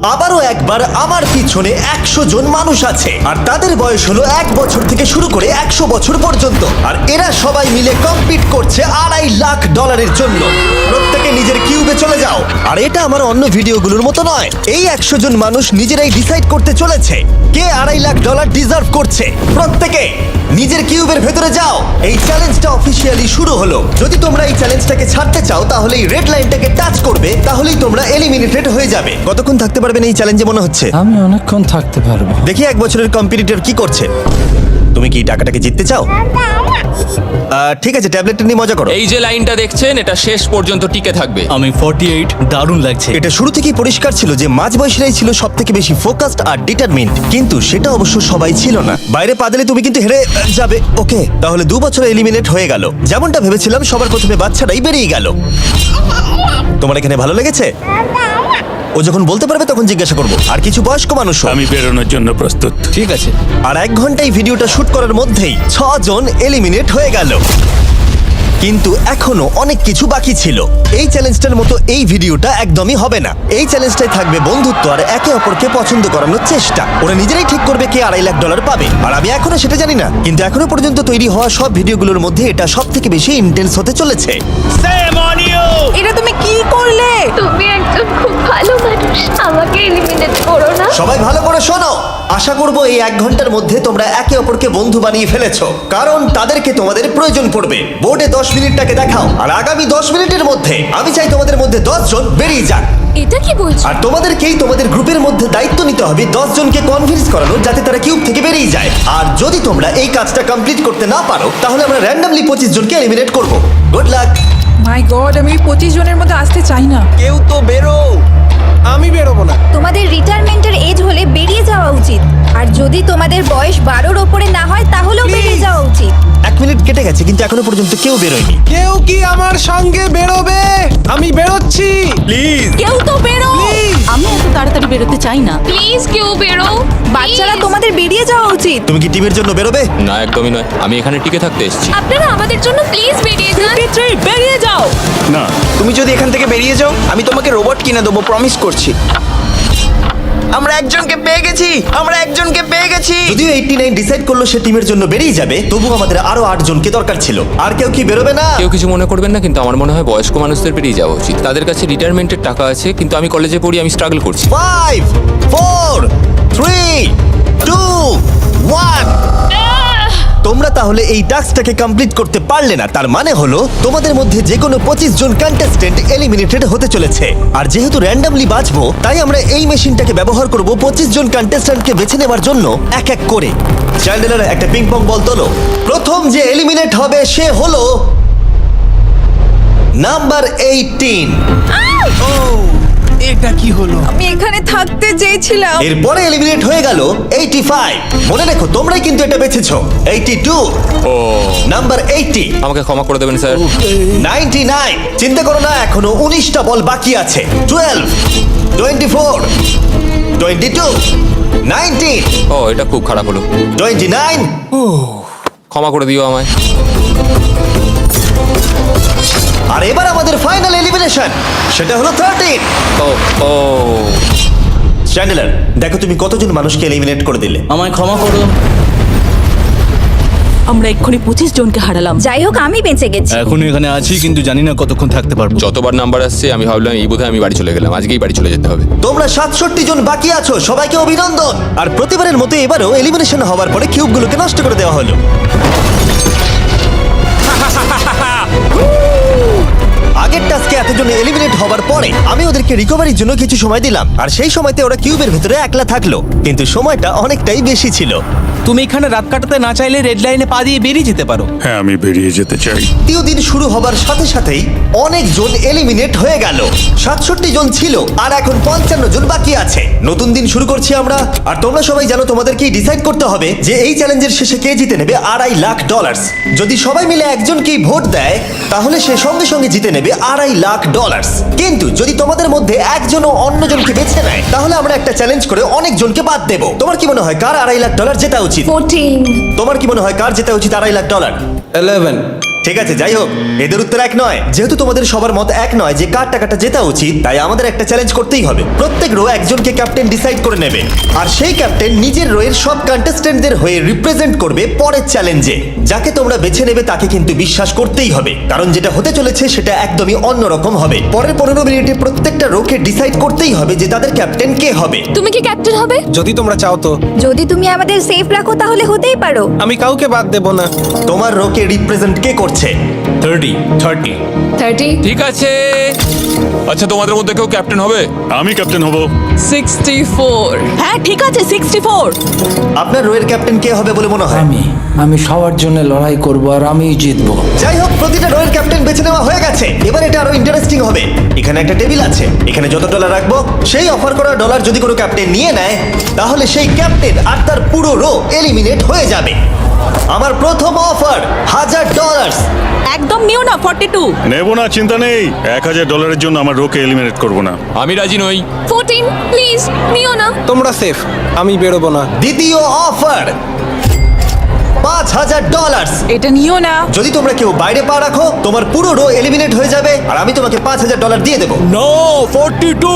আবারও একবার আমার পিছনে 100 জন মানুষ আছে আর তাদের বয়স হলো 1 বছর থেকে শুরু করে 100 বছর পর্যন্ত। আর এরা সবাই মিলে কম্পিট করছে $2.5 লাখ জন্য। প্রত্যেকে নিজের কিউবে চলে যাও। আর এটা আমার অন্য ভিডিওগুলোর মতো নয়। এই 100 জন মানুষ নিজেরাই ডিসাইড করতে চলেছে কে $2.5 লাখ ডিজার্ভ করছে। প্রত্যেকে নিজের কিউবের ভেতরে যাও। এই চ্যালেঞ্জটা অফিসিয়ালি শুরু হলো। যদি তোমরা এই চ্যালেঞ্জটাকে ছাড়তে চাও তাহলে এই রেড লাইনটাকে টাচ করবে, তাহলেই তোমরা এলিমিনেটেড হয়ে যাবে। কতক্ষণ থাকতে পারবেন এই চ্যালেঞ্জে মনে হচ্ছে? আমি অনেকক্ষণ থাকতে পারবো। দেখি 1 বছরের কম্পিটিটর কি করছে। তুমি কি টাকাটাকে জিততে চাও? ঠিক আছে, ট্যাবলেটটা নিয়ে মজা করো। এই যে লাইনটা দেখছেন এটা শেষ পর্যন্ত টিকে থাকবে। আমি 48, দারুণ লাগছে। এটা শুরু থেকেই পরিষ্কার ছিল যে মাঝবয়সীরাই ছিল সব থেকে বেশি ফোকাসড আর ডিটারমিন্ড, কিন্তু সেটা অবশ্য সবাই ছিল না। বাইরে পা দিলে তুমি কিন্তু হেরে যাবে। ওকে, তাহলে 2 বছর এলিমিনেট হয়ে গেল। যেমনটা ভেবেছিলাম, সবার প্রথমে বাচ্চাটাই বেরিয়ে গেল। তোমার এখানে ভালো লেগেছে? ও যখন বলতে পারবে তখন জিজ্ঞাসা করবো। আর কিছু বয়স্ক মানুষ। আমি বেরোনোর জন্য প্রস্তুত। ঠিক আছে। আর 1 ঘন্টায় ভিডিওটা শুট করার মধ্যেই 6 জন এলিমিনেট হয়ে গেল। কিন্তু এখনো অনেক কিছু বাকি ছিল। এই চ্যালেঞ্জটার মতো এই ভিডিওটা একদমই হবে না। এই চ্যালেঞ্জটাই থাকবে বন্ধুত্ব আর একে অপরকে পছন্দ করানোর চেষ্টা। ওরা নিজেরাই ঠিক করবে কে $2.5 লাখ পাবে। আর আমি এখনো সেটা জানি না, কিন্তু এখনো পর্যন্ত তৈরি হওয়া সব ভিডিওগুলোর মধ্যে এটা সব থেকে বেশি ইন্টেন্স হতে চলেছে। এটা তুমি কি করলে? তুমি একজন খুব ভালো মানুষ, আমাকে এলিমিনেট করো না। সবাই ভালো করে শোনো। আশা করব এই 1 ঘন্টার মধ্যে তোমরা একে অপরকে বন্ধু বানিয়ে ফেলেছো, কারণ তাদেরকে তোমাদের প্রয়োজন পড়বে। বোর্ডে 10 মিনিটটাকে দেখাও, আর আগামী 10 মিনিটের মধ্যে আমি চাই তোমাদের মধ্যে 10 জন বেরিয়ে যাক। এটা কি বলছো? আর তোমাদেরকেই তোমাদের গ্রুপের মধ্যে দায়িত্ব নিতে হবে 10 জনকে কনভিন্স করানো যাতে তারা কিউব থেকে বেরিয়ে যায়। আর যদি তোমরা এই কাজটা কমপ্লিট করতে না পারো তাহলে আমরা র্যান্ডমলি 25 জনকে এলিমিনেট করব। Good luck. মাই গড, আমি 25 জনের মধ্যে আসতে চাই না। কেউ তো বেরো। আমি বেরোবো না। তোমাদের রিটায়ারমেন্টের এজ হলে বেরিয়ে যাওয়া উচিত। আর যদি তোমাদের বয়স 12-র ওপরে না হয় তাহলেও বেরিয়ে যাওয়া উচিত। 1 মিনিট কেটে গেছে কিন্তু এখনো পর্যন্ত কেউ বেরোয়নি। কেউ কি আমার সঙ্গে বেরোবে? আমি বেরোচ্ছি। প্লিজ। কেউ তো বেরো। আমি এত তাড়াতাড়ি বেরোতে চাই না। প্লিজ কেউ বেরো। বাচ্চারা, Please! তোমাদের বেরিয়ে যাওয়া উচিত। তুমি কি টিমের জন্য বেরোবে? না, একদমই নয়। আমি এখানে টিকে থাকতে এসেছি। আপনারা আমাদের জন্য প্লিজ বেরিয়ে যান। 53, বেরিয়ে যাও। না, তুমি যদি এখান থেকে বেরিয়ে যাও আমি তোমাকে রোবট কিনে দেবো, প্রমিস করছি। আমরা একজনকে পেয়ে গেছি। যদিও 89 ডিসাইড করলো সে টিমের জন্য বেরিয়ে যাবে, তবু আমাদের আরো 8 জনকে দরকার ছিল। আর কেউ কি বেরোবে না? কেউ কিছু মনে করবেন না, কিন্তু আমার মনে হয় বয়স্ক মানুষদের বেরিয়ে যাওয়া উচিত। তাদের কাছে রিটায়ারমেন্টের টাকা আছে, কিন্তু আমি কলেজে পড়ি, আমি স্ট্রাগল করছি। 5 4 3 2 1। তোমরা তাহলে এই টাস্কটাকে কমপ্লিট করতে পারলে না। তার মানে হলো তোমাদের মধ্যে যে কোনো 25 জন কন্টেস্টেন্ট এলিমিনেটেড হতে চলেছে। আর যেহেতু র্যান্ডমলি বাঁচবো, তাই আমরা এই মেশিনটাকে ব্যবহার করব 25 জন কন্টেস্টেন্টকে বেছে নেওয়ার জন্য এক এক করে। চ্যান্ডেলার, একটা পিং পং বল তোলো। প্রথম যে এলিমিনেট হবে সে হলো নাম্বার 18। এটা কি হলো? আমি এখানে থাকতে চেয়েছিলাম। এরপরে এলিমিনেট হয়ে গেল 85। মনে রেখো তোমরাই কিন্তু এটা বেছেছো। 82, ও, নাম্বার 80, আমাকে ক্ষমা করে দেবেন স্যার। 99। চিন্তা করো না, এখনো 19টা বল বাকি আছে। 12, 24, 22, 19, ও, এটা খুব খারাপ হলো। 29। ক্ষমা করে দিও আমায়। আর এবার আমাদের ফাইনাল এলিমিনেশন, সেটা হলো 13। ও ও, চ্যান্ডেলার, দেখো তুমি কতজন মানুষকে এলিমিনেট করে দিলে। আমায় ক্ষমা করো। আমরা এক্ষুনি 25 জনকে হারালাম। যাই হোক, আমি বেঁচে গেছি। এখনো এখানে আছি, কিন্তু জানি না কতক্ষণ থাকতে পারবো। যতবার নাম্বার আসছে আমি ভাবলাম এই বোধহয় আমি বাড়ি চলে গেলাম, আজকেই বাড়ি চলে যেতে হবে। তোমরা 67 জন বাকি আছো, সবাইকে অভিনন্দন। আর প্রতিবারের মতো এবারও এলিমিনেশন হওয়ার পরে কিউবগুলোকে নষ্ট করে দেওয়া হলো। আগের টাস্কে এতজন এলিমিনেট হওয়ার পরে আমি ওদেরকে রিকভারির জন্য কিছু সময় দিলাম, আর সেই সময়তে ওরা কিউবের ভিতরে একলা থাকলো, কিন্তু সময়টা অনেকটাই বেশি ছিল। তুমি এখানে রাত কাটাতে না চাইলে রেড লাইনে পা দিয়ে বেরিয়ে যেতে পারো। হ্যাঁ, আমি বেরিয়ে যেতে চাই। দ্বিতীয় দিন শুরু হবার সাথে সাথেই অনেক জন এলিমিনেট হয়ে গেল। 67 জন ছিল, আর এখন 55 জন বাকি আছে। নতুন দিন শুরু করছি আমরা। আর তোমরা সবাই জানো তোমাদেরকেই ডিসাইড করতে হবে যে এই চ্যালেঞ্জের শেষে কে জিতে নেবে $2.5 লাখ। যদি সবাই মিলে একজনকেই ভোট দেয় তাহলে সে সঙ্গে সঙ্গে জিতে নেবে $2.5 লাখ। কিন্তু যদি তোমাদের মধ্যে একজনও অন্যজনকে বেছে নেয় তাহলে আমরা একটা চ্যালেঞ্জ করে অনেক জনকে বাদ দেবো। তোমার কি মনে হয় কার $2.5 লাখ জেতা উচিত? 14। তোমার কি মনে হয় কার জেতা উচিত $2.5 লাখ? 11। ঠিক আছে, যাই হোক, এদের উত্তর এক নয়। যেহেতু তোমাদের সবার মত এক নয় যে কার টাকাটা জেতা উচিত, তাই আমাদের একটা চ্যালেঞ্জ করতেই হবে। প্রত্যেক রো একজনকে ক্যাপ্টেন ডিসাইড করে নেবে, আর সেই ক্যাপ্টেন নিজের রোয়ের সব কন্টেস্টেন্টদের হয়ে রিপ্রেজেন্ট করবে পরের চ্যালেঞ্জে। যাকে তোমরা বেছে নেবে তাকে কিন্তু বিশ্বাস করতেই হবে, কারণ যেটা হতে চলেছে সেটা একদমই অন্যরকম হবে। পরের 15 মিনিটে প্রত্যেকটা রোকে ডিসাইড করতেই হবে যে তাদের ক্যাপ্টেন কে হবে। তুমি কি ক্যাপ্টেন হবে? যদি তোমরা চাও তো। যদি তুমি আমাদের সেফ রাখো তাহলে হতেই পারো। আমি কাউকে বাদ দেব না। তোমার রোকে রিপ্রেজেন্ট কে করছে? 30। ঠিক আছে। আচ্ছা, তোমাদের মধ্যে কেউ ক্যাপ্টেন হবে? আমি ক্যাপ্টেন হব। 64। হ্যাঁ ঠিক আছে 64। আপনার রোয়ের ক্যাপ্টেন কে হবে বলে মনে হয়? আমি সবার জন্য লড়াই করব আর আমিই জিতবো। যাই হোক, প্রতিটা রোয়ের ক্যাপ্টেন বেছে নেওয়া হয়ে গেছে। এবার এটা আরো ইন্টারেস্টিং হবে। এখানে একটা টেবিল আছে, এখানে যত ডলার রাখবো সেই অফার করা ডলার যদি কোনো ক্যাপ্টেন নিয়ে নেয়, তাহলে সেই ক্যাপ্টেন আর তার পুরো রো এলিমিনেট হয়ে যাবে। আমার প্রথম অফার $1000। একদম নিও না 42। নেব না, চিন্তা নেই। $1000 জন্য আমার রোকে এলিমিনেট করব না। আমি রাজি নই। 14 প্লিজ নিও না। তোমরা সেফ, আমি বেরোবো না। দ্বিতীয় অফার $5000। এটা নিও না। যদি তোমরা কেউ বাইরে পা রাখো, তোমার পুরো রো এলিমিনেট হয়ে যাবে, আর আমি তোমাকে $5000 দিয়ে দেবো। নো 42,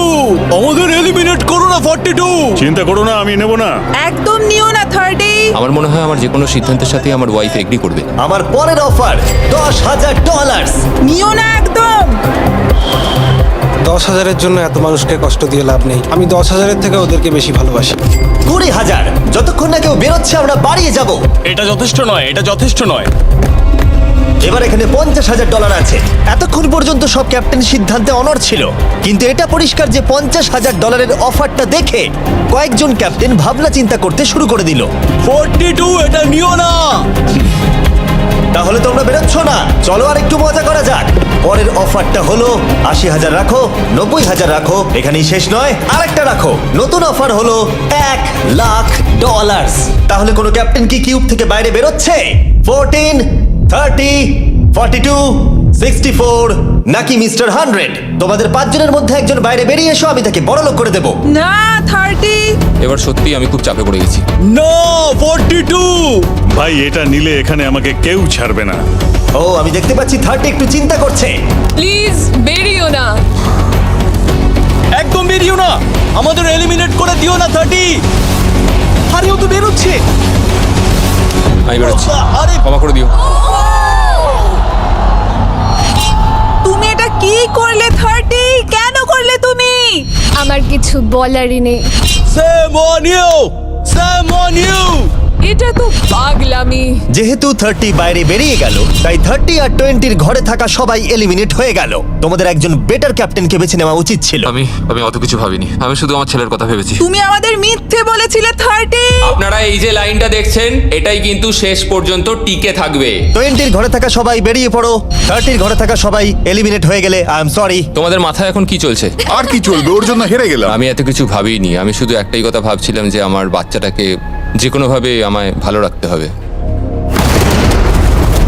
আমাদের এলিমিনেট করো না 42। চিন্তা করো না, আমি নেব না। একদম নিও না 30। আমার মনে হয় আমার যে কোনো সিদ্ধান্তের সাথে আমার ওয়াইফ এগ্রি করবে। আমার পরের অফার $10000। নিও না একদম। 10,000-এর জন্য এত মানুষকে কষ্ট দিয়ে লাভ নেই। আমি 10,000-এর থেকে ওদেরকে বেশি ভালোবাসি। 20,000। যতক্ষণ না কেউ বেরোচ্ছে আমরা বাড়িয়ে যাব। এটা যথেষ্ট নয়, এটা যথেষ্ট নয়। এবার এখানে $50,000 আছে। এতক্ষণ পর্যন্ত সব ক্যাপ্টেন সিদ্ধান্তে অনড় ছিল, কিন্তু এটা পরিষ্কার যে $50,000-এর অফারটা দেখে কয়েকজন ক্যাপ্টেন ভাবনা চিন্তা করতে শুরু করে দিল। 42, এটা নিও না। তাহলে তোমরা বেরোচ্ছ না? চলো আর একটু মজা করা যাক। পরের অফারটা হলো 80,000 রাখো, 90,000 রাখো, এখানেই শেষ নয়, আরেকটা রাখো। নতুন অফার হলো $1,00,000। তাহলে কোনো ক্যাপ্টেন কি কিউব থেকে বাইরে বেরোচ্ছে? 14, 30, 42, 64 নাকি মিস্টার 100? তোমাদের 5 জনের মধ্যে একজন বাইরে বেরিয়ে এসো, আমি তাকে বড়লোক করে দেবো। না 30। এবার সত্যি আমি খুব চাপে পড়ে গেছি। নো 42। ভাই, এটা নিলে এখানে আমাকে কেউ ছাড়বে না। ও, আমি দেখতে পাচ্ছি 30 একটু চিন্তা করছে। প্লিজ বেরিও না। একদম বেরিও না, আমাদের এলিমিনেট করে দিও না 30। আরে ও তো বেরোচ্ছে। আমি বেরোচ্ছি, আরে ক্ষমা করে দিও। তুমি এটা কি করলে 30? কেন করলে তুমি? আমার কিছু বলারই নেই। Same on you, same on you. এটা তো পাগলামি। যেহেতু 30 বাইরে বেরিয়ে গেল, তাই 30 আর 20-র ঘরে থাকা সবাই এলিমিনেট হয়ে গেল। তোমাদের একজন বেটার ক্যাপ্টেনকে বেছে নেওয়া উচিত ছিল। আমি অত কিছু ভাবিনি, আমি শুধু আমার ছেলের কথা ভেবেছি। তুমি আমাদের মিথ্যে বলেছিলে 30। আপনারা এই যে লাইনটা দেখছেন, এটাই কিন্তু শেষ পর্যন্ত টিকে থাকবে। 20-র ঘরে থাকা সবাই বেরিয়ে পড়ো, 30-র ঘরে থাকা সবাই এলিমিনেট হয়ে গেলে আই এম সরি। তোমাদের মাথায় এখন কি চলছে? আর কি চলবে, ওর জন্য হেরে গেলাম। আমি এত কিছু ভাবিনি, আমি শুধু একটাই কথা ভাবছিলাম যে আমার বাচ্চাটাকে যে কোনোভাবে আমায় ভালো রাখতে হবে।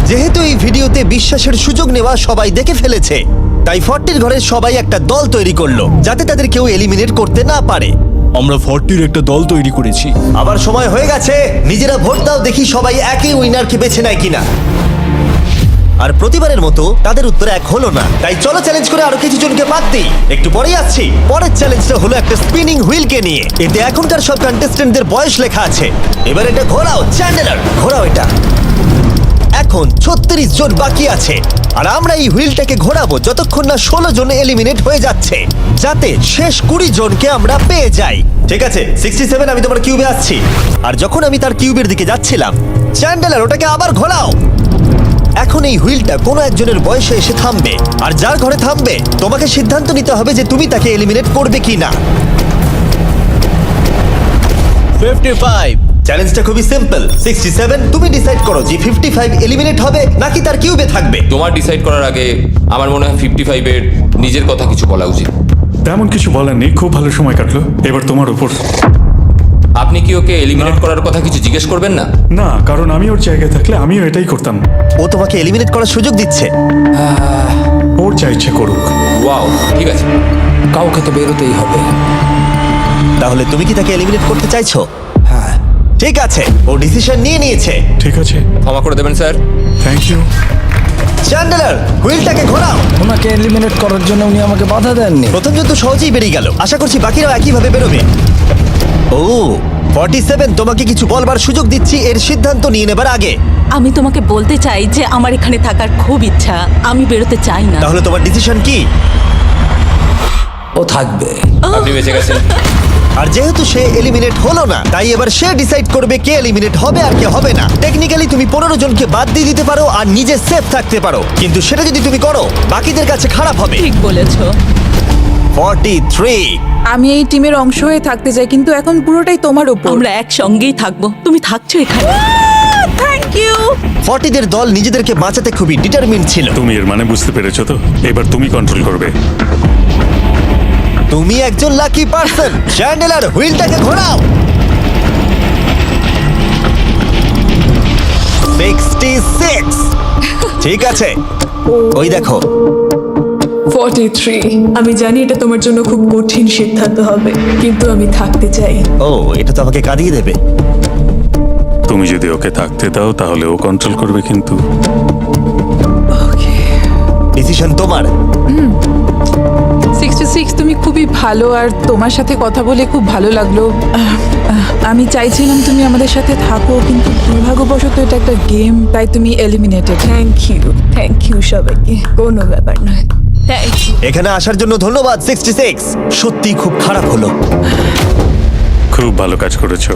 যেহেতু এই ভিডিওতে বিশ্বাসের সুযোগ নেওয়া সবাই দেখে ফেলেছে, তাই 40-র ঘরের সবাই একটা দল তৈরি করলো যাতে তাদের কেউ এলিমিনেট করতে না পারে। আমরা 40-র একটা দল তৈরি করেছি। আবার সময় হয়ে গেছে, নিজেরা ভোট দাও, দেখি সবাই একই উইনারকে বেছে নেয় কিনা। আর প্রতিবারের মতো তাদের উত্তর এক হলো না, তাই চলো চ্যালেঞ্জ করে আরো কিছু জনকে বাদ দিই। একটু পরেই আসছি। পরের চ্যালেঞ্জটা হলো একটা স্পিনিং হুইলকে নিয়ে। এতে এখনকার সব কন্টেস্টেন্টদের বয়স লেখা আছে। এবার এটা ঘোরাও, চ্যান্ডেলার ঘোরাও এটা। এখন 36 জন বাকি আছে, আর আমরা এই হুইলটাকে ঘোরাবো যতক্ষণ না 16 জন এলিমিনেট হয়ে যাচ্ছে, যাতে শেষ 20 জনকে আমরা পেয়ে যাই। ঠিক আছে 67, আমি তোমার কিউবে আসছি। আর যখন আমি তার কিউবের দিকে যাচ্ছিলাম, চ্যান্ডেলার ওটাকে আবার ঘোরাও। এখন এই হুইলটা কোনো একজনের বয়সে এসে থামবে, আর যার ঘরে থামবে তোমাকে সিদ্ধান্ত নিতে হবে যে তুমি তাকে এলিমিনেট করবে কি না। 55। চ্যালেঞ্জটা খুবই সিম্পল। 67, তুমি ডিসাইড করো যে 55 এলিমিনেট হবে নাকি তার কিউবে থাকবে। তোমার ডিসাইড করার আগে আমার মনে হয় 55-এর নিজের কথা কিছু বলা উচিত। তেমন কিছু বলার নেই, খুব ভালো সময় কাটলো। এবার তোমার উপর। আপনি কি ওকে এলিমিনেট করার কথা কিছু জিজ্ঞেস করবেন না? না, কারণ আমি ওর জায়গায় থাকলে আমিও এটাই করতাম। ও তোমাকে এলিমিনেট করার সুযোগ দিচ্ছে। ওর যা ইচ্ছে করুক। ওয়াও, ঠিক আছে। কাউকে তো বেরোতেই হবে। তাহলে তুমি কি তাকে এলিমিনেট করতে চাইছো? হ্যাঁ। ঠিক আছে, ও ডিসিশন নিয়ে নিয়েছে। ঠিক আছে, ক্ষমা করে দেবেন স্যার। Thank you. চ্যান্ডেলার হুইলটাকে ঘোরাও। ওনাকে এলিমিনেট করার জন্য উনি আমাকে বাধা দেননি। প্রথম জন তো সহজেই বেরিয়ে গেল, আশা করছি বাকিরাও একইভাবে বেরোবে। ও 47, তোমাকে কিছু বলবার সুযোগ দিচ্ছি এর সিদ্ধান্ত নিয়ে নেবার আগে। আমি তোমাকে বলতে চাই যে আমার এখানে থাকার খুব ইচ্ছা, আমি বেরোতে চাই না। তাহলে তোমার ডিসিশন কি? ও থাকবে। আপনি বেঁচে গেছেন। আর যেহেতু সে এলিমিনেট হলো না, তাই এবার সে ডিসাইড করবে কে এলিমিনেট হবে আর কে হবে না। টেকনিক্যালি তুমি 15 জনকে বাদ দিয়ে দিতে পারো আর নিজে সেফ থাকতে পারো, কিন্তু সেটা যদি তুমি করো বাকিদের কাছে খারাপ হবে। ঠিক বলেছো। 43। আমি এই টিমের অংশ হয়ে থাকতে চাই, কিন্তু এখন পুরোটাই তোমার উপর। আমরা একসঙ্গেই থাকবো, তুমি থাকছো এখানে। Thank you. 40 দের দল নিজেদেরকে বাঁচাতে খুবই ডিটারমিন্ড ছিল। তুমি এর মানে বুঝতে পেরেছো তো? এবার তুমি কন্ট্রোল করবে। তুমি একজন লাকি পারসন। চ্যান্ডেলার হুইলটাকে ঘোরাও। 66। ঠিক আছে, ওই দেখো। 43। আমি জানি এটা তোমার জন্য খুব কঠিন সিদ্ধান্ত হবে, কিন্তু আমি থাকতে চাই। ও, এটা তো আমাকে কাঁদিয়ে দেবে। তুমি যদি ওকে থাকতে দাও তাহলে ও কন্ট্রোল করবে, কিন্তু ডিসিশন তোমার। 66, তুমি খুবই ভালো আর তোমার সাথে কথা বলে খুব ভালো লাগলো। আমি চাইছিলাম তুমি আমাদের সাথে থাকো, কিন্তু দুর্ভাগ্যবশত এটা একটা গেম, তাই তুমি এলিমিনেটেড। থ্যাংক ইউ সবাইকে, কোনো ব্যাপার নয়। Thank you. এখানে আসার জন্য ধন্যবাদ 66। সত্যি খুব খারাপ হলো। খুব ভালো কাজ করেছো।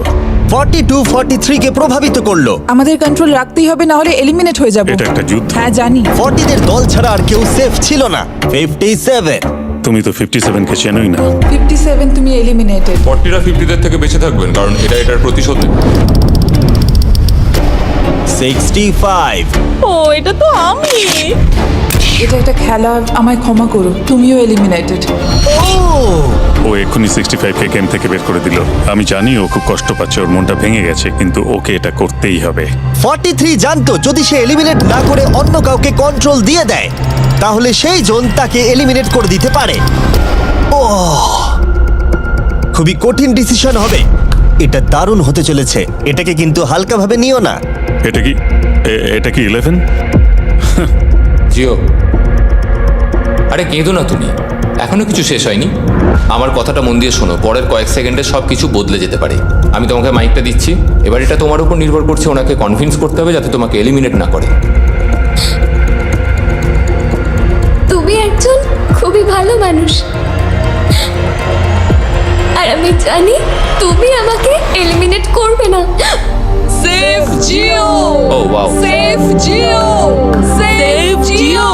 42 43 কে প্রভাবিত করলো। আমাদের কন্ট্রোল রাখতেই হবে, না হলে এলিমিনেট হয়ে যাব। এটা একটা যুদ্ধ। হ্যাঁ জানি। 40 দের দল ছাড়া আর কেউ সেফ ছিল না। 57। তুমি তো 57 কে চেনোই না। 57, তুমি এলিমিনেটেড। 40রা 50দের থেকে বেঁচে থাকবেন, কারণ এটা এটার প্রতিশোধ নেবে। 65। ও, এটা তো আমি। এটা একটা খেলা, আমায় ক্ষমা করো, তুমিও এলিমিনেটেড। ও এক্ষুনি 65 কে গেম থেকে বের করে দিল। আমি জানি ও খুব কষ্ট পাচ্ছে, ওর মনটা ভেঙে গেছে, কিন্তু ওকে এটা করতেই হবে। 43 জানতো যদি সে এলিমিনেট না করে অন্য কাউকে কন্ট্রোল দিয়ে দেয়, তাহলে সেই জন তাকে এলিমিনেট করে দিতে পারে। ও, খুবই কঠিন ডিসিশন হবে। এটা দারুণ হতে চলেছে। এটাকে কিন্তু হালকাভাবে নিও না। এটা কি 11? জিও, আরে কেঁদো না তুমি, এখনো কিছু শেষ হয়নি। আমার কথাটা মন দিয়ে শোনো, পরের কয়েক সেকেন্ডে সব কিছু বদলে যেতে পারে। আমি তোমাকে মাইকটা দিচ্ছি, এবার এটা তোমার উপর নির্ভর করছে। ওনাকে কনভিন্স করতে হবে যাতে তোমাকে এলিমিনেট না করে। তুমি একজন খুবই ভালো মানুষ, আর আমি জানি তুমি আমাকে এলিমিনেট করবে না। Save Jio. Oh wow. Save Jio. Save Jio.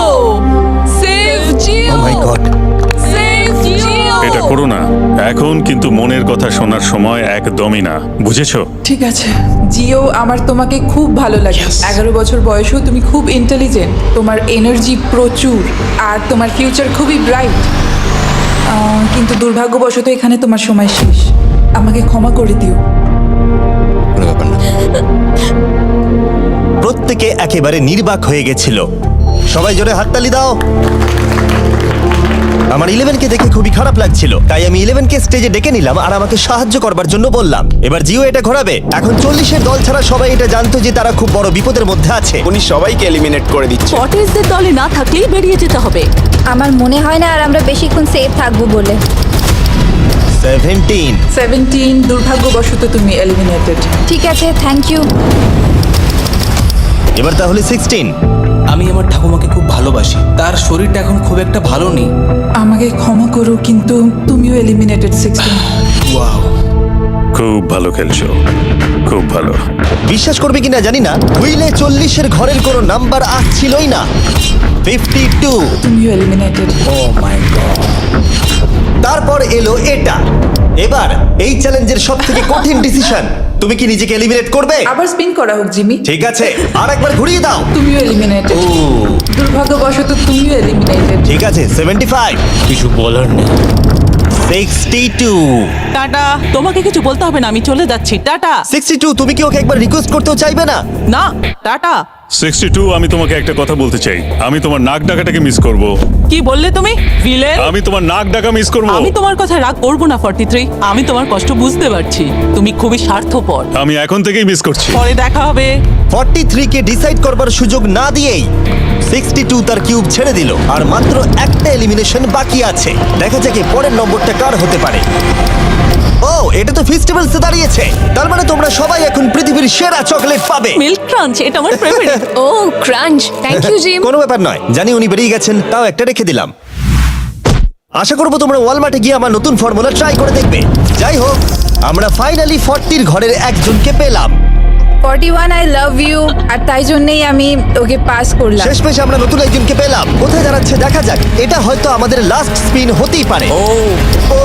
Save Jio. Oh my God. Save Jio. এটা করো না এখন, কিন্তু মনের কথা শোনার সময় একদমই না, বুঝেছো? ঠিক আছে জিও, আমার তোমাকে খুব ভালো লাগে। 11 বছর বয়সেও তুমি খুব ইন্টেলিজেন্ট, তোমার এনার্জি প্রচুর, আর তোমার ফিউচার খুবই ব্রাইট। কিন্তু দুর্ভাগ্যবশত এখানে তোমার সময় শেষ। আমাকে ক্ষমা করে দিও। কোনো ব্যাপার না। প্রত্যেকে একেবারে নির্বাক হয়ে গেছিল। সবাই জোরে হাততালি দাও। আমার 11 কে দেখে খুবই খারাপ লাগছিল, তাই আমি 11 কে স্টেজে ডেকে নিলাম আর আমাকে সাহায্য করবার জন্য বললাম। এবার জিও এটা ঘোরাবে। এখন 40 এর দল ছাড়া সবাই এটা জানতো যে তারা খুব বড় বিপদের মধ্যে আছে। উনি সবাইকে এলিমিনেট করে দিচ্ছে। 40দের দলে না থাকলেই বেরিয়ে যেতে হবে। আমার মনে হয় না আর আমরা বেশিক্ষণ সেফ থাকবো বলে। 17। দুর্ভাগ্যবশত তুমি এলিমিনেটেড। ঠিক আছে, থ্যাংক ইউ। এবার তাহলে 16। আমি আমার ঠাকুমাকে খুব ভালোবাসি, তার শরীরটা এখন খুব একটা ভালো নেই। আমাকে ক্ষমা করো, কিন্তু তুমিও এলিমিনেটেড 16। ওয়াও, খুব ভালো খেলছো, খুব ভালো। বিশ্বাস করবে কিনা জানি না, হুইলে 40 এর ঘরের কোনো নাম্বার আসছিলই না। 52। তুমিও এলিমিনেটেড। O my god. তারপর এলো এটা। এবার এই চ্যালেঞ্জের সব থেকে কঠিন ডিসিশন, তুমি কি নিজেকে এলিমিনেট করবে? আবার স্পিন করা হোক জিমি। ঠিক আছে, আর একবার ঘুরিয়ে দাও। তুমিও এলিমিনেটেড। ও দুর্ভাগ্যবশত তুমিও এলিমিনেটেড। ঠিক আছে, 75। কিছু বলার নেই। 62। টাটা। তোমাকে কিছু বলতে হবে না, আমি চলে যাচ্ছি। টাটা। 62, তুমি কি ওকে একবার রিকোয়েস্ট করতেও চাইবে না? না, টাটা। 62 আমি তোমাকে একটা কথা বলতে চাই, আমি তোমার নাক ডাকাটাকে মিস করব। কি বললে তুমি ভিলেন? আমি তোমার নাক ডাকা মিস করব। আমি তোমার কথা রাগ করব না 43। আমি তোমার কষ্ট বুঝতে পারছি। তুমি খুবই স্বার্থপর। আমি এখন থেকেই মিস করছি। পরে দেখা হবে। 43 কে ডিসাইড করবার সুযোগ না দিয়েই 62 তার কিউব ছেড়ে দিল আর মাত্র একটা এলিমিনেশন বাকি আছে। দেখা যাক এর পরের নম্বরটা কার হতে পারে। ও, এটা তো ফেস্টিভ্যালসে দাঁড়িয়েছে। তার মানে তোমরা সবাই এখন পৃথিবীর সেরা চকলেট পাবে। মিল্ক ক্রাঞ্চ, এটা আমার ফেভারিট। ও ক্রাঞ্চ, থ্যাংক ইউ জিম। কোনো ব্যাপার নয়, জানি উনি বেরিয়ে গেছেন, তাও একটা রেখে দিলাম। আশা করবো তোমরা ওয়ালমার্টে গিয়ে আমার নতুন ফর্মুলা ট্রাই করে দেখবে। যাই হোক, আমরা ফাইনালি 40 ঘরের একজনকে পেলাম। 41 আই লাভ ইউ, আর তাই জন্যই আমি ওকে পাস করলাম। শেষমেশ আমরা নতুন একজনকে পেলাম। কোথায় দাঁড়াচ্ছে দেখা যাক। এটা হয়তো আমাদের লাস্ট স্পিন হতেই পারে। ও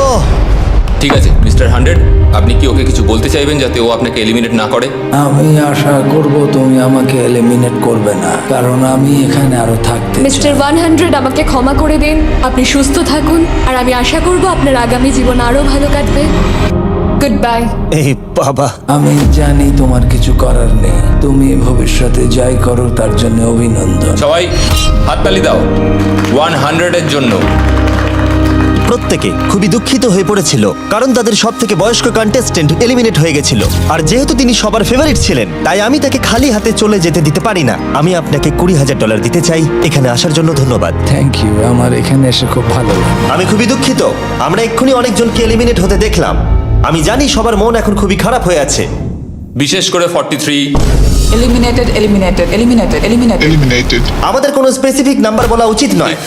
ঠিক আছে মিস্টার 100, আপনি কি ওকে কিছু বলতে চাইবেন যাতে ও আপনাকে এলিমিনেট না করে? আমি আশা করব তুমি আমাকে এলিমিনেট করবে না, কারণ আমি এখানে আরো থাকতে চাই। মিস্টার 100 আমাকে ক্ষমা করে দিন। আপনি সুস্থ থাকুন আর আমি আশা করব আপনার আগামী জীবন আরো ভালো কাটবে। Good bye. এই বাবা, আমি জানি তোমার কিছু করার নেই। তুমি ভবিষ্যতে যাই করো তার জন্য অভিনন্দন। সবাই হাততালি দাও 100 এর জন্য। প্রত্যেকে খুবই দুঃখিত হয়ে পড়েছিল কারণ তাদের সব থেকে বয়স্ক কন্টেস্টেন্ট এলিমিনেট হয়ে গেছিল। আর যেহেতু তিনি সবার ফেভারিট ছিলেন, তাই আমি তাকে খালি হাতে চলে যেতে দিতে পারি না। আমি আপনাকে $20,000 দিতে চাই। এখানে আসার জন্য ধন্যবাদ। থ্যাংক ইউ, আমার এখানে এসে খুব ভালো লাগে। আমি খুবই দুঃখিত, আমরা এক্ষুনি অনেকজনকে এলিমিনেট হতে দেখলাম। আমি জানি সবার মন এখন খুবই খারাপ হয়ে আছে। বিশেষ করে 43। Eliminated, eliminated, eliminated, eliminated. আমাদের কোনো স্পেসিফিক নাম্বার বলা উচিত নয়।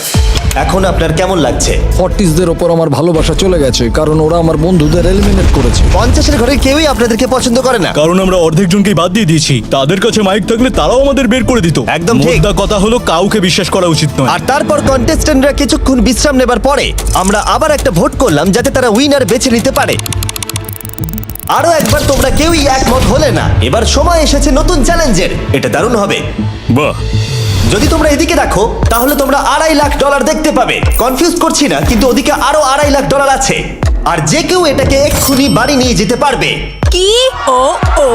এখন আপনার কেমন লাগছে? 40দের ওপর আমার ভালোবাসা চলে গেছে, কারণ ওরা আমার বন্ধুদের এলিমিনেট করেছে। 50-এর ঘরে কেউই আপনাদেরকে পছন্দ করে না। কারণ আমরা অর্ধেক জনকেই বাদ দিয়ে দিয়েছি। তাদের কাছে মাইক থাকলে তারাও আমাদের বের করে দিত। একদম ঠিক। মোদ্দা কথা হলো কাউকে বিশ্বাস করা উচিত নয়। আর তারপর কন্টেস্ট্যান্টরা কিছুক্ষণ বিশ্রাম নেবার পরে আমরা আবার একটা ভোট করলাম যাতে তারা উইনার বেছে নিতে পারে। আরো একবার তোমরা কেউই একমত হলে না। এবার সময় এসেছে নতুন চ্যালেঞ্জের। এটা দারুণ হবে। বাহ, যদি তোমরা এদিকে দেখো তাহলে তোমরা $2.5 লাখ দেখতে পাবে। কনফিউজ করছি না, কিন্তু ওদিকে আরো $2.5 লাখ আছে। আর যে কেউ এটাকে এক্ষুনি বাড়ি নিয়ে যেতে পারবে। কি? ও ও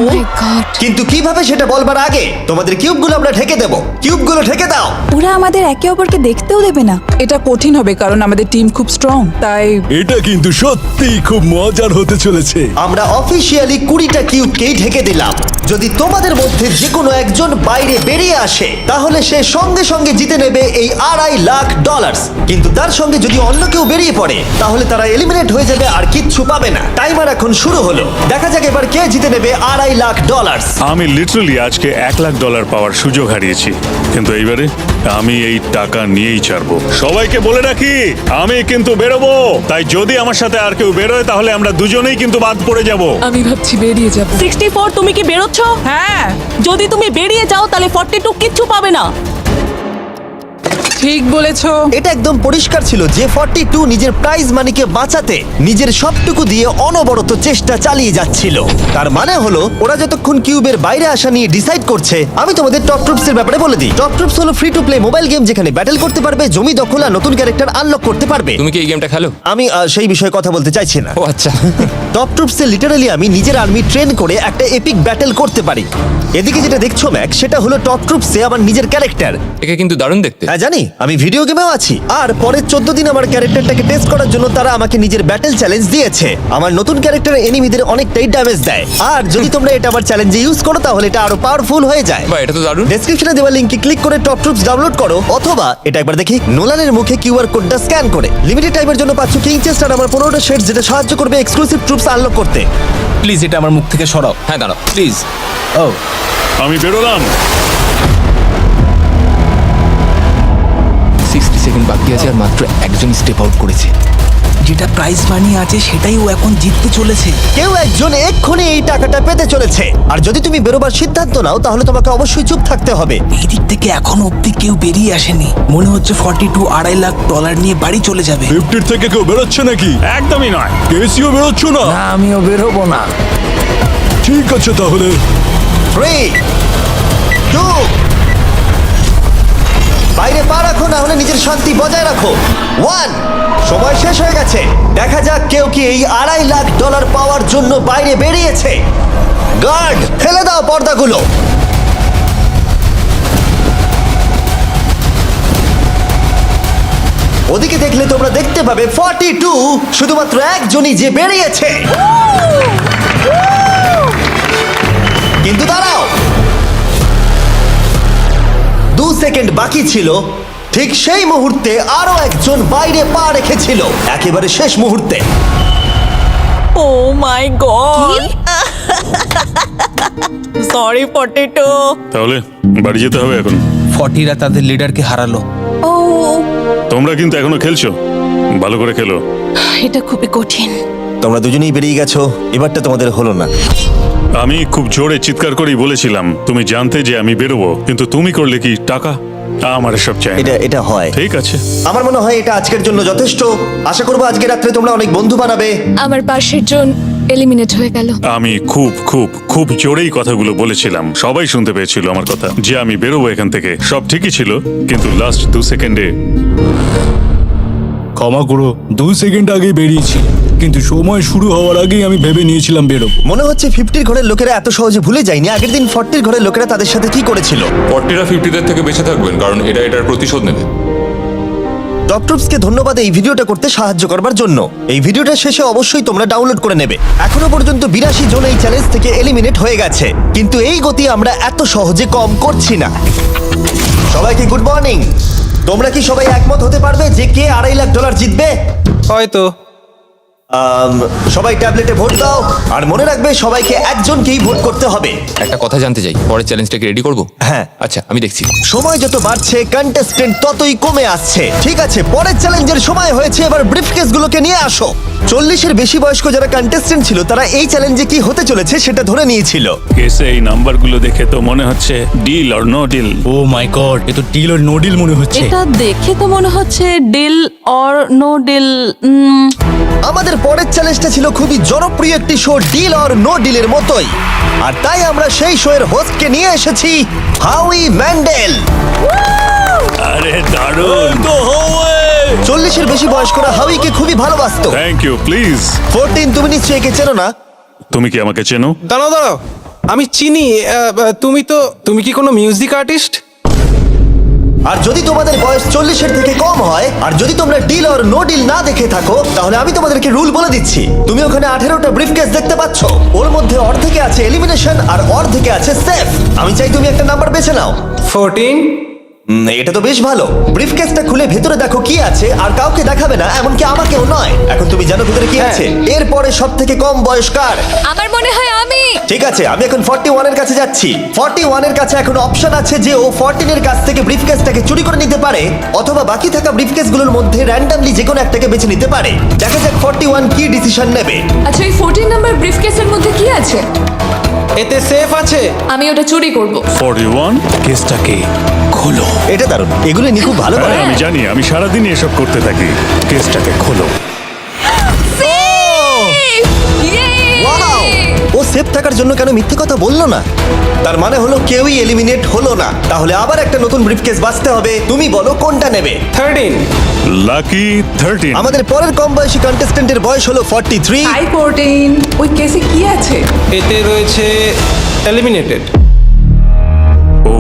মাই গড। কিন্তু কিভাবে সেটা বলবার আগে তোমাদের কিউবগুলো আমরা ঢেকে দেবো। কিউবগুলো ঢেকে দাও। ওরা আমাদের একে অপরকে দেখতেও দেবে না। এটা কঠিন হবে কারণ আমাদের টিম খুব স্ট্রং, তাই এটা কিন্তু সত্যিই খুব মজার হতে চলেছে। আমরা অফিসিয়ালি 20টা কিউবকেই ঢেকে দিলাম। যদি তোমাদের মধ্যে যে কোনো একজন বাইরে বেরিয়ে আসে তাহলে সে সঙ্গে সঙ্গে জিতে নেবে এই $2.5 লাখ। কিন্তু তার সঙ্গে যদি অন্য কেউ বেরিয়ে পড়ে তাহলে তারা এলিমিনেট হয়ে যাবে আর কিচ্ছু পাবে না। টাইমার এখন শুরু হলো। দেখা যাক এবার কে জিতে নেবে $2.5 লাখ। আমি লিটারালি আজকে $1,00,000 পাওয়ার সুযোগ হারিয়েছি, কিন্তু এইবারে আমি এই টাকা নিয়েই ছাড়বো। সবাইকে বলে রাখি, আমি কিন্তু বেরোবো। তাই যদি আমার সাথে আর কেউ বেরোয় তাহলে আমরা দুজনেই কিন্তু বাদ পড়ে যাব। আমি ভাবছি বেরিয়ে যাব। 64, তুমি কি বেরোচ্ছ? হ্যাঁ, যদি তুমি বেরিয়ে যাও তাহলে 42 কিচ্ছু পাবে না। ঠিক বলেছো। এটা একদম পরিষ্কার ছিল যে 42 নিজের প্রাইজ মানিকে বাঁচাতে নিজের সবটুকু দিয়ে অনবরত চেষ্টা চালিয়ে যাচ্ছিল। তার মানে হলো ওরা যতক্ষণ কিউবের বাইরে আসা নিয়ে ডিসাইড করছে। আমি তোমাদের টপ ট্রুপসের ব্যাপারে বলে দিই। টপ ট্রুপস হলো free to play mobile game যেখানে ব্যাটেল করতে পারবে, জমি দখল আর নতুন ক্যারেক্টার আনলক করতে পারবে। তুমি কি এই গেমটা খেলো? আমি সেই বিষয়ে কথা বলতে চাইছি না। ও আচ্ছা। টপ ট্রুপসে লিটারালি আমি নিজের আর্মি ট্রেন করে একটা এপিক ব্যাটেল করতে পারি। এদিকে যেটা দেখছো ম্যাক, সেটা হলো টপ ট্রুপসে আমার নিজের ক্যারেক্টার। একে কিন্তু দারুণ দেখতে। হ্যাঁ জানি, আমি ভিডিও গেমেও আছি। আর পরের 14 দিন আমার ক্যারেক্টারটাকে টেস্ট করার জন্য তারা আমাকে নিজের ব্যাটেল চ্যালেঞ্জ দিয়েছে। আমার নতুন ক্যারেক্টার এনিমিদের অনেকটাই ড্যামেজ দেয়। আর যদি তোমরা এটা আমার চ্যালেঞ্জে ইউজ করো তাহলে এটা আরো পাওয়ারফুল হয়ে যায়। বা এটা তো দারুণ। ডেসক্রিপশনে দেওয়া লিংকে ক্লিক করে টপ ট্রুপস ডাউনলোড করো, অথবা এটা একবার দেখি নোলানের মুখে কিউআর কোডটা স্ক্যান করে। লিমিটেড টাইমের জন্য পাচ্ছ কিং চেস্ট আর আমার 15টা শেডস, যেটা সাহায্য করবে এক্সক্লুসিভ ট্রুপস আনলক করতে। প্লিজ এটা আমার মুখ থেকে সরাও। হ্যাঁ দাঁড়াও। প্লিজ। ও আমি বেরোলাম। 60 সেকেন্ড বাকি আছে আর মাত্র একজন স্টেপ আউট করেছে। যেটা প্রাইজ মানি আছে সেটাই ও এখন জিততে চলেছে। কেউ একজন এক্ষুনি এই টাকাটা পেতে চলেছে। আর যদি তুমি বেরোবার সিদ্ধান্ত নাও তাহলে তোমাকে অবশ্যই চুপ থাকতে হবে। এই দিক থেকে এখনো অব্দি কেউ বেরিয়ে আসেনি। মনে হচ্ছে 42 $2.5 লাখ নিয়ে বাড়ি চলে যাবে। 50 থেকে কেউ বেরোচ্ছে নাকি? একদমই নয়। কেসিও বেরোচ্ছ না? না, আমিও বেরোবো না। ঠিক আছে তাহলে। 3, 2, বাইরে পা রাখো, না হলে নিজের শান্তি বজায় রাখো। 1, সময় শেষ হয়ে গেছে। দেখা যাক কেউ কি এই $2.5 লাখ পাওয়ার জন্য বাইরে বেরিয়েছে। গার্ড, ফেলে দাও পর্দাগুলো। ওদিকে দেখলে তোমরা দেখতে পাবে 42 শুধুমাত্র একজনই যে বেরিয়েছে। কিন্তু দাঁড়াও, 2 সেকেন্ড বাকি ছিল। ঠিক সেই মুহূর্তে আরো একজন বাইরে পা রেখেছিল, একেবারে শেষ মুহূর্তে। ও মাই গড, সরি পটেটো। তাহলে বাড়ি যেতে হবে এখন। 40রা তাদের লিডারকে হারালো। ও, তোমরা কিন্তু এখনো খেলছো, ভালো করে খেলো। এটা খুবই কঠিন। তোমরা দুজনেই বেরিয়ে গেছো, এবারটা তোমাদের হলো না। আমি খুব জোরে চিৎকার করেই বলেছিলাম তুমি জানতে যে আমি বেরোবো, কিন্তু তুমি করলে কি টাকা? আমার সব চাই না। এটা হয়। ঠিক আছে, আমার মনে হয় এটা আজকের জন্য যথেষ্ট। আশা করবো আজকে রাত্রে তোমরা অনেক বন্ধু বানাবে। আমার পাশের জন এলিমিনেট হয়ে গেল। আমি খুব খুব খুব জোরেই কথাগুলো বলেছিলাম, সবাই শুনতে পেয়েছিল আমার কথা, যে আমি বেরোবো এখান থেকে। সব ঠিকই ছিল, কিন্তু লাস্ট 2 সেকেন্ডে। ক্ষমা করো, 2 সেকেন্ড আগেই বেরিয়েছি, কিন্তু সময় শুরু হওয়ার আগেই আমি ভেবে নিয়েছিলাম বেরোবো। মনে হচ্ছে 50 ঘরের লোকেরা এত সহজে ভুলে যায়নি আগের দিন 40 ঘরের লোকেরা তাদের সাথে কি করেছিল। 40রা 50দের থেকে বেঁচে থাকবেন, কারণ এটার প্রতিশোধ নেবে। টপ ট্রুপসকে ধন্যবাদ এই ভিডিওটা করতে সাহায্য করবার জন্য। এই ভিডিওটা শেষে অবশ্যই তোমরা ডাউনলোড করে নেবে। এখনো পর্যন্ত 82 জন এই চ্যালেঞ্জ থেকে এলিমিনেট হয়ে গেছে, কিন্তু এই গতি আমরা এত সহজে কম করছি না। সবাইকে গুড মর্নিং। তোমরা কি সবাই একমত হতে পারবে যে কে $2.5 লাখ জিতবে? হয়তো। সবাই ট্যাবলেটে ভোট দাও, আর মনে রাখবে সবাইকে একজনকেই ভোট করতে হবে। একটা কথা জানতে চাই, পরের চ্যালেঞ্জটাকে রেডি করবো? হ্যাঁ। আচ্ছা, আমি দেখছি। সময় যত বাড়ছে কন্টেস্টেন্ট ততই কমে আসছে। ঠিক আছে, পরের চ্যালেঞ্জের সময় হয়েছে, এবার ব্রিফকেসগুলোকে নিয়ে আসো। 40-এর বেশি বয়স্ক যারা কন্টেস্টেন্ট ছিল তারা এই চ্যালেঞ্জে কি হতে চলেছে সেটা ধরে নিয়েছিল। কেসে এই নাম্বারগুলো দেখে তো মনে হচ্ছে deal or no deal. Oh my god, এ তো ডিল আর নো ডিল মনে হচ্ছে। এটা দেখে তো মনে হচ্ছে ডিল অর নো ডিল। আমাদের পরের চ্যালেঞ্জটা ছিল খুবই জনপ্রিয় একটি শো, ডিল অর নো ডিলের মতোই। আর তাই আমরা সেই শো এর হোস্টকে নিয়ে এসেছি, হাউই ম্যান্ডেল। আরে দারুণ। 40-এর বেশি বয়স্করা হাউইকে খুবই ভালোবাসতো। Thank you, please. 14, তুমি নিশ্চয়ই একে চেনো না? তুমি কি আমাকে চেনো? দাঁড়াও, আমি চিনি। তুমি কি কোনো মিউজিক আর্টিস্ট? আর যদি তোমাদের বয়স 40-এর থেকে কম হয়, আর যদি তোমরা ডিল অর নো ডিল না দেখে থাকো, তাহলে আমি তোমাদেরকে রুল বলে দিচ্ছি। তুমি ওখানে 18টা ব্রিফকেস দেখতে পাচ্ছ, ওর মধ্যে অর্ধেকে আছে এলিমিনেশন আর অর্ধেকে আছে সেফ। আমি চাই তুমি একটা নাম্বার বেছে নাও। 14। এটা তো বেশ ভালো। ব্রিফকেসটা খুলে ভেতরে দেখো কি আছে, আর কাউকে দেখাবে না, এমনকি আমাকেও নয়। এখন তুমি জানো ভেতরে কি আছে। এরপরে সব থেকে কম বয়স কার? আমার মনে হয় আমি। ঠিক আছে, আমি এখন 41 এর কাছে যাচ্ছি। 41 এর কাছে এখন অপশন আছে যে ও 14 এর কাছ থেকে ব্রিফকেসটাকে চুরি করে নিতে পারে, অথবা বাকি থাকা ব্রিফকেসগুলোর মধ্যে র্যান্ডমলি যে কোনো একটাকে বেছে নিতে পারে। দেখা যাক 41 কি ডিসিশন নেবে। আচ্ছা, এই 14 নাম্বার ব্রিফকেসের মধ্যে কি আছে? এতে সেফ আছে। আমি ওটা চুরি করব। 41, কেসটাকে খোলো। এটা দারুণ, এগুলো নি খুব ভালো করে। হ্যাঁ, আমি জানি, আমি সারাদিনই এসব করতে থাকি। কেসটাকে খোলো। ওয়াও! ও সেফ থাকার জন্য কেন মিথ্যে কথা বললো না? তার মানে হলো কেউই এলিমিনেট হলো না। তাহলে আবার একটা নতুন ব্রিফকেস বাঁচতে হবে। তুমি বলো কোনটা নেবে? 13। লাকি 13। আমাদের পরের কম বয়সী কন্টেস্ট্যান্টের বয়স হলো 43। হাই 14, ওই কেসে কি আছে? এতে রয়েছে এলিমিনেটেড। ও,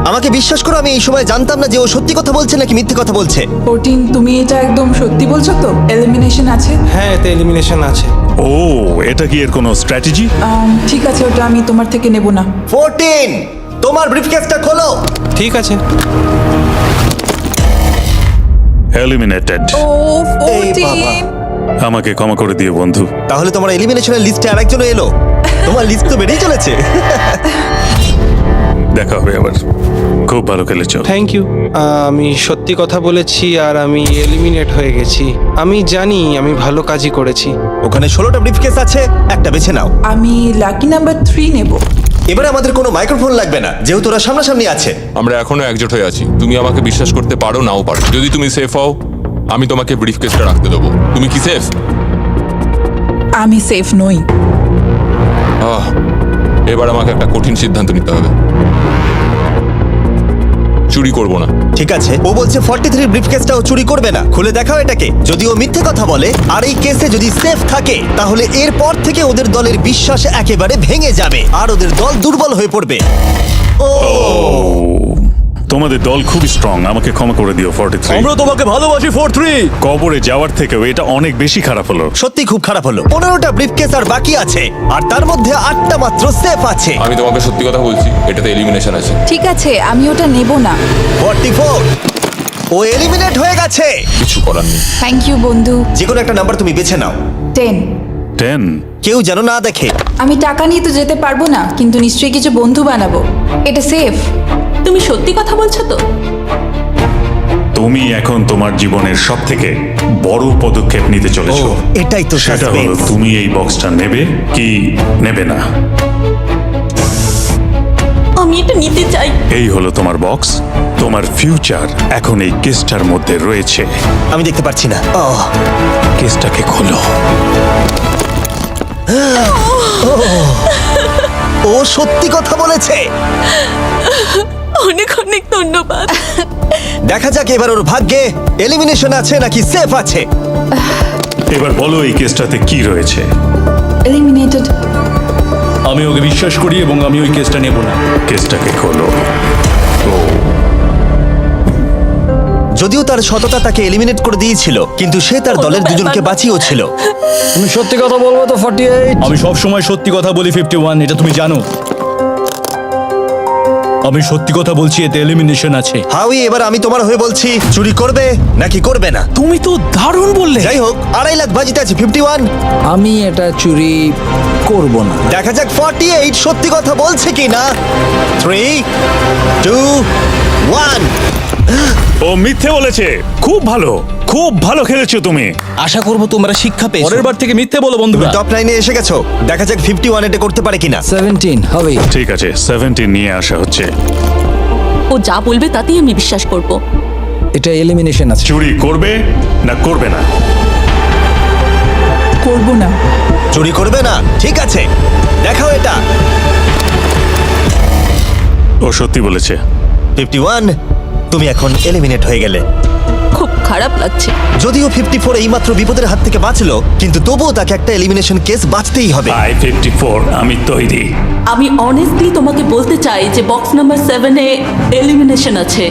আমাকে বিশ্বাস করো, আমি এই সময় জানতাম না যে ও সত্যি কথা বলছে নাকি মিথ্যে কথা বলছে। 14, তুমি এটা একদম সত্যি বলছো তো? এলিমিনেশন আছে? হ্যাঁ, এতে এলিমিনেশন আছে। ও, এটা কি এর কোনো স্ট্র্যাটেজি? ঠিক আছে, ওটা আমি তোমার থেকে নেব না। 14, তোমার ব্রিফকেসটা খোলো। ঠিক আছে। এলিমিনেটেড। ও এই 14, আমাকে ক্ষমা করে দিও বন্ধু। তাহলে তোমার এলিমিনেশনের লিস্টে আরেকজন এলো। তোমার লিস্ট তো বেড়েই চলেছে। দেখা হবে আবার। খুব ভালো খেলেছো। Thank you. আমি সত্যি কথা বলেছি আর আমি এলিমিনেট হয়ে গেছি। আমি জানি আমি ভালো কাজই করেছি। ওখানে 16টা ব্রিফকেস আছে, একটা বেছে নাও। আমি লাকি নাম্বার 3 নেব। এবারে আমাদের কোনো মাইক্রোফোন লাগবে না, যেহেতু ওরা সামনাসামনি আছে। আমরা এখনো একজোট হয়ে আছি। তুমি আমাকে বিশ্বাস করতে পারো, নাও পারো। যদি তুমি সেফ হও, আমি তোমাকে ব্রিফকেসটা রাখতে দেবো। তুমি কি সেফ? আমি সেফ নই। এবার আমাকে একটা কঠিন সিদ্ধান্ত নিতে হবে। চুরি করব না। ঠিক আছে, ও বলছে 43 ব্রিফকেসটাও চুরি করবে না। খুলে দেখাও এটাকে। যদি ও মিথ্যে কথা বলে আর এই কেসে যদি সেফ থাকে, তাহলে এরপর থেকে ওদের দলের বিশ্বাস একেবারে ভেঙে যাবে আর ওদের দল দুর্বল হয়ে পড়বে। ও তোমাদের দল খুবই স্ট্রং, আমাকে ক্ষমা করে দিও 43। আমরা তোমাকে ভালোবাসি 43। কবরে যাওয়ার থেকেও এটা অনেক বেশি খারাপ হলো। সত্যি খুব খারাপ হলো। 15টা ব্রিফকেস আর বাকি আছে, আর তার মধ্যে 8টা মাত্র সেফ আছে। আমি তোমাকে সত্যি কথা বলছি, এটাতে এলিমিনেশন আছে। ঠিক আছে, আমি ওটা নেব না। 44, ও এলিমিনেট হয়ে গেছে। কিছু করার নেই। থ্যাংক ইউ বন্ধু। যে কোনো একটা নাম্বার তুমি বেছে নাও। 10। 10। কেউ যেন না দেখে। আমি টাকা নিয়ে তো যেতে পারবো না, কিন্তু নিশ্চয়ই কিছু বন্ধু বানাবো। এটা সেফ। তুমি সত্যি কথা বলছো তো? তুমি এখন তোমার জীবনের সবথেকে বড় পদক্ষেপ নিতে চলেছো। ও, এটাই তো সেটা হলো suspense। তুমি এই বক্সটা নেবে কি নেবে না। আমি এটা নিতে চাই। এই হলো তোমার বক্স, তোমার ফিউচার এখন এই কেসটার মধ্যে রয়েছে। আমি দেখতে পাচ্ছি না। কেসটাকে খোলো। ও সত্যি কথা বলেছে। অনেক অনেক ধন্যবাদ। দেখা যাক এবার ওর ভাগ্যে এলিমিনেশন আছে নাকি সেফ আছে। এবার বলো এই কেসটাতে কি রয়েছে। এলিমিনেটেড। আমি ওকে বিশ্বাস করি এবং আমি ওই কেসটা নেব না। কেসটাকে খোলো। যদিও তার সততা তাকে এলিমিনেট করে দিয়েছিল, কিন্তু সে তার দলের দুজনকে বাঁচিয়েও ছিল। তুমি সত্যি কথা বলবো তো 48? আমি সব সময় সত্যি কথা বলি 51, এটা তুমি জানো। আমি সত্যি কথা বলছি, এতে এলিমিনেশন আছে। হাউই, এবার আমি তোমার হয়ে বলছি, চুরি করবে নাকি করবে না? তুমি তো দারুণ বললে। যাই হোক, 2.5 লাখ বাজিতে আছে 51। আমি এটা চুরি করব না। দেখা যাক 48 সত্যি কথা বলছে কি না। 3, 2, 1। ও মিথ্যে বলেছে। খুব ভালো, খুব ভালো খেলেছো তুমি। আশা করব তোমরা শিক্ষা পেয়েছো। পরের বার থেকে মিথ্যে বলো বন্ধুরা। টপ 9 এ এসে গেছো। দেখা যাক 51 এটা করতে পারে কিনা। 17 হবে। ঠিক আছে, 17 নিয়ে আসা হচ্ছে। ও যা বলবে তাতেই আমি বিশ্বাস করব। এটা এলিমিনেশন আছে। চুরি করবে না করবে না? করব না। চুরি করবে না? ঠিক আছে, দেখাও এটা। ও সত্যি বলেছে। 51, তুমি এখন এলিমিনেট হয়ে গেলে। খুব খারাপ লাগছে। যদিও 54 এইমাত্র বিপদের হাত থেকে বাঁচলো, কিন্তু তবুও তাকে একটা এলিমিনেশন কেস বাঁচতেই হবে। I-54, আমি তৈরি। আমি অনেস্টলি তোমাকে বলতে চাই যে বক্স নাম্বার 7 এ এলিমিনেশন আছে।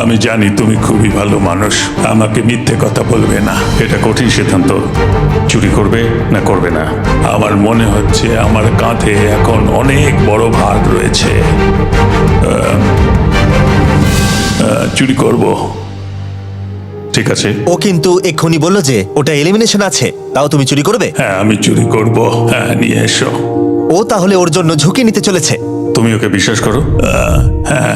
আমি জানি তুমি খুবই ভালো মানুষ, আমাকে মিথ্যে কথা বলবে না। এটা কঠিন সিদ্ধান্ত, চুরি করবে না করবে না। আমার মনে হচ্ছে আমার কাঁধে এখন অনেক বড় ভার রয়েছে। চুরি করব। ঠিক আছে। ও কিন্তু এক্ষুনি বললো যে ওটা এলিমিনেশন আছে, তাও তুমি চুরি করবে? হ্যাঁ, আমি চুরি করব। হ্যাঁ, নিয়ে এসো। ও তাহলে ওর জন্য ঝুঁকি নিতে চলেছে। তুমি ওকে বিশ্বাস করো? হ্যাঁ,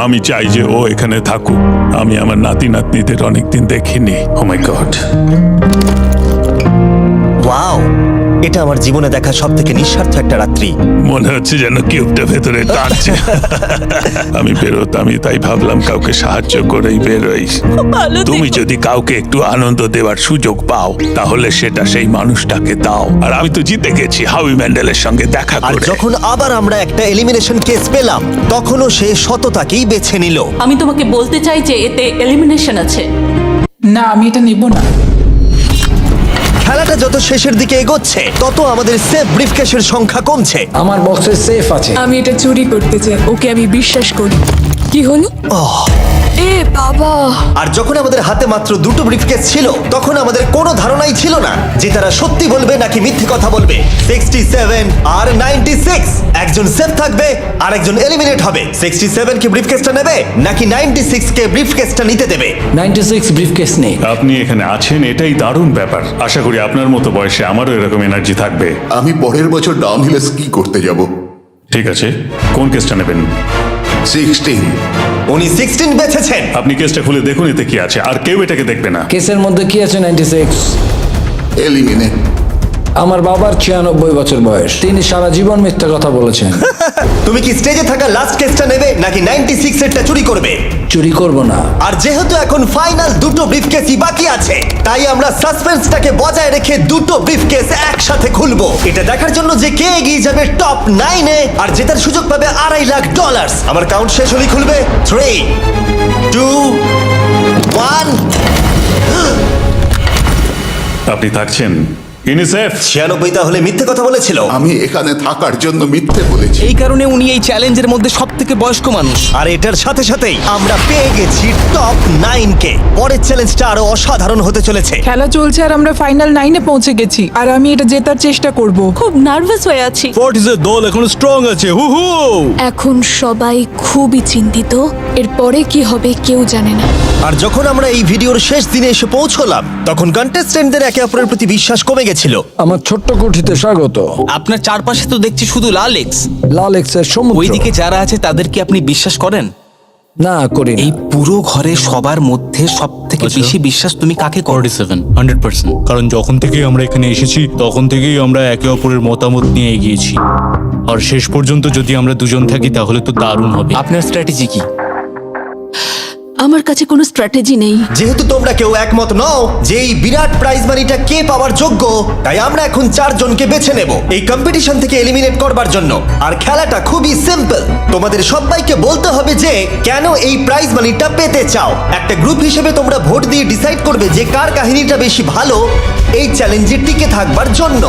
আমি চাই যে ও এখানে থাকুক। আমি আমার নাতি নাতনিদের অনেকদিন দেখিনি। ও মাই গড। ওয়াও, এটা আমার জীবনে দেখা সবথেকে নিঃস্বার্থ একটা রাত্রি। মনে হচ্ছে যেন কিউবটা ভেতরে টানছে। আমি বেরোতামই, তাই ভাবলাম কাউকে সাহায্য করেই বেরোই। তুমি যদি কাউকে একটু আনন্দ দেওয়ার সুযোগ পাও, তাহলে সেটা সেই মানুষটাকে দাও। আর আমি তো জিতে গেছি হাউই ম্যান্ডেলের সঙ্গে দেখা আর করে। যখন আবার আমরা একটা এলিমিনেশন কেস পেলাম, তখনও সে সততাকেই বেছে নিল। আমি তোমাকে বলতে চাই যে এতে এলিমিনেশন আছে। না, আমি এটা নেব না। খেলাটা যত শেষের দিকে এগোচ্ছে, তত আমাদের সেফ ব্রিফকেসের সংখ্যা কমছে। আমার বক্সে সেফ আছে। আমি এটা চুরি করতে চাই। ওকে আমি বিশ্বাস করি। কি হলো? এ বাবা! আর যখন আমাদের হাতে মাত্র 2টো ব্রিফকেস ছিল, তখন আমাদের কোনো ধারণাই ছিল না যে তারা সত্যি বলবে নাকি মিথ্যে কথা বলবে। 67 আর 96, একজন সেফ থাকবে আর একজন এলিমিনেট হবে। 67 কি ব্রিফকেসটা নেবে নাকি 96 কে ব্রিফকেসটা নিতে দেবে? 96 ব্রিফকেস নেই। আপনি এখানে আছেন, এটাই দারুণ ব্যাপার। আশা করি আপনার মতো বয়সে আমারও এরকম এনার্জি থাকবে। আমি পরের বছর ডাউনহিলে স্কি করতে যাব। ঠিক আছে, কোন কেসটা নেবেন? 16। উনি 16 বেছেছেন। আপনি কেসটা খুলে দেখুন এতে কি আছে, আর কেউ এটাকে দেখবে না। কেসের মধ্যে কি আছে? 96। এলিমিনেট। আমার বাবার 96 বছর বয়স। তিনি সারা জীবন মিথ্যা কথা বলেছেন। তুমি কি স্টেজে থাকা লাস্ট কেসটা নেবে নাকি 96 এরটা চুরি করবে? চুরি করব না। আর যেহেতু এখন ফাইনাল 2টো ব্রিফকেসই বাকি আছে, তাই আমরা সাসপেন্সটাকে বজায় রেখে 2টো ব্রিফকেস একসাথে খুলবো। এটা দেখার জন্য যে কে এগিয়ে যাবে টপ 9 এ আর জেতার সুযোগ পাবে $2.5 লাখ। আমার কাউন্ট শেষ হলেই খুলবে। 3, 2, 1। আপনি থাকছেন? ইউনিসেফ 96 তাহলে মিথ্যে কথা বলেছিল। আমি এখানে থাকার জন্য মিথ্যে বলেছি। এই কারণে উনি এই চ্যালেঞ্জের মধ্যে সব থেকে বয়স্ক মানুষ। আর এটার সাথে সাথেই আমরা পেয়ে গেছি টপ 9 কে। পরের চ্যালেঞ্জটা আরো অসাধারণ হতে চলেছে। খেলা চলছে আর আমরা ফাইনাল 9-এ পৌঁছে গেছি আর আমি এটা জেতার চেষ্টা করব। খুব নার্ভাস হয়ে আছি। ফর্টিসের দল এখন স্ট্রং আছে। হু হু। এখন সবাই খুবই চিন্তিত, এরপরে কি হবে কেউ জানে না। আর যখন আমরা এই ভিডিওর শেষ দিনে এসে পৌঁছলাম তখন কন্টেস্টেন্টদের একে অপরের প্রতি বিশ্বাস কমে গেছিল। আমার ছোট্ট কুঠিতে স্বাগত। আপনার চারপাশে তো দেখছি শুধু লালেক্স। লালেক্সের সমুদ্র। ওইদিকে যারা আছে তাদের কি আপনি বিশ্বাস করেন? না করি না। এই পুরো ঘরে সবার মধ্যে সব থেকে বেশি বিশ্বাস তুমি কাকে করো? 47 100%। কারণ যখন থেকেই আমরা এখানে এসেছি তখন থেকেই আমরা একে অপরের মতামত নিয়ে এগিয়েছি। আর শেষ পর্যন্ত যদি আমরা দুজন থাকি তাহলে তো দারুণ হবে। আপনার স্ট্র্যাটেজি কি? আমার কাছে কোনো স্ট্র্যাটেজি নেই। যেহেতু তোমরা কেউ একমত নও যে এই বিরাট প্রাইজ মানিটা কে পাওয়ার যোগ্য, তাই আমরা এখন 4 জনকে বেছে নেব এই কম্পিটিশন থেকে এলিমিনেট করবার জন্য। আর খেলাটা খুবই সিম্পল। তোমাদের সবাইকে বলতে হবে যে কেন এই প্রাইজ মানিটা পেতে চাও। একটা গ্রুপ হিসেবে তোমরা ভোট দিয়ে ডিসাইড করবে যে কার কাহিনীটা বেশি ভালো এই চ্যালেঞ্জে টিকে থাকবার জন্য।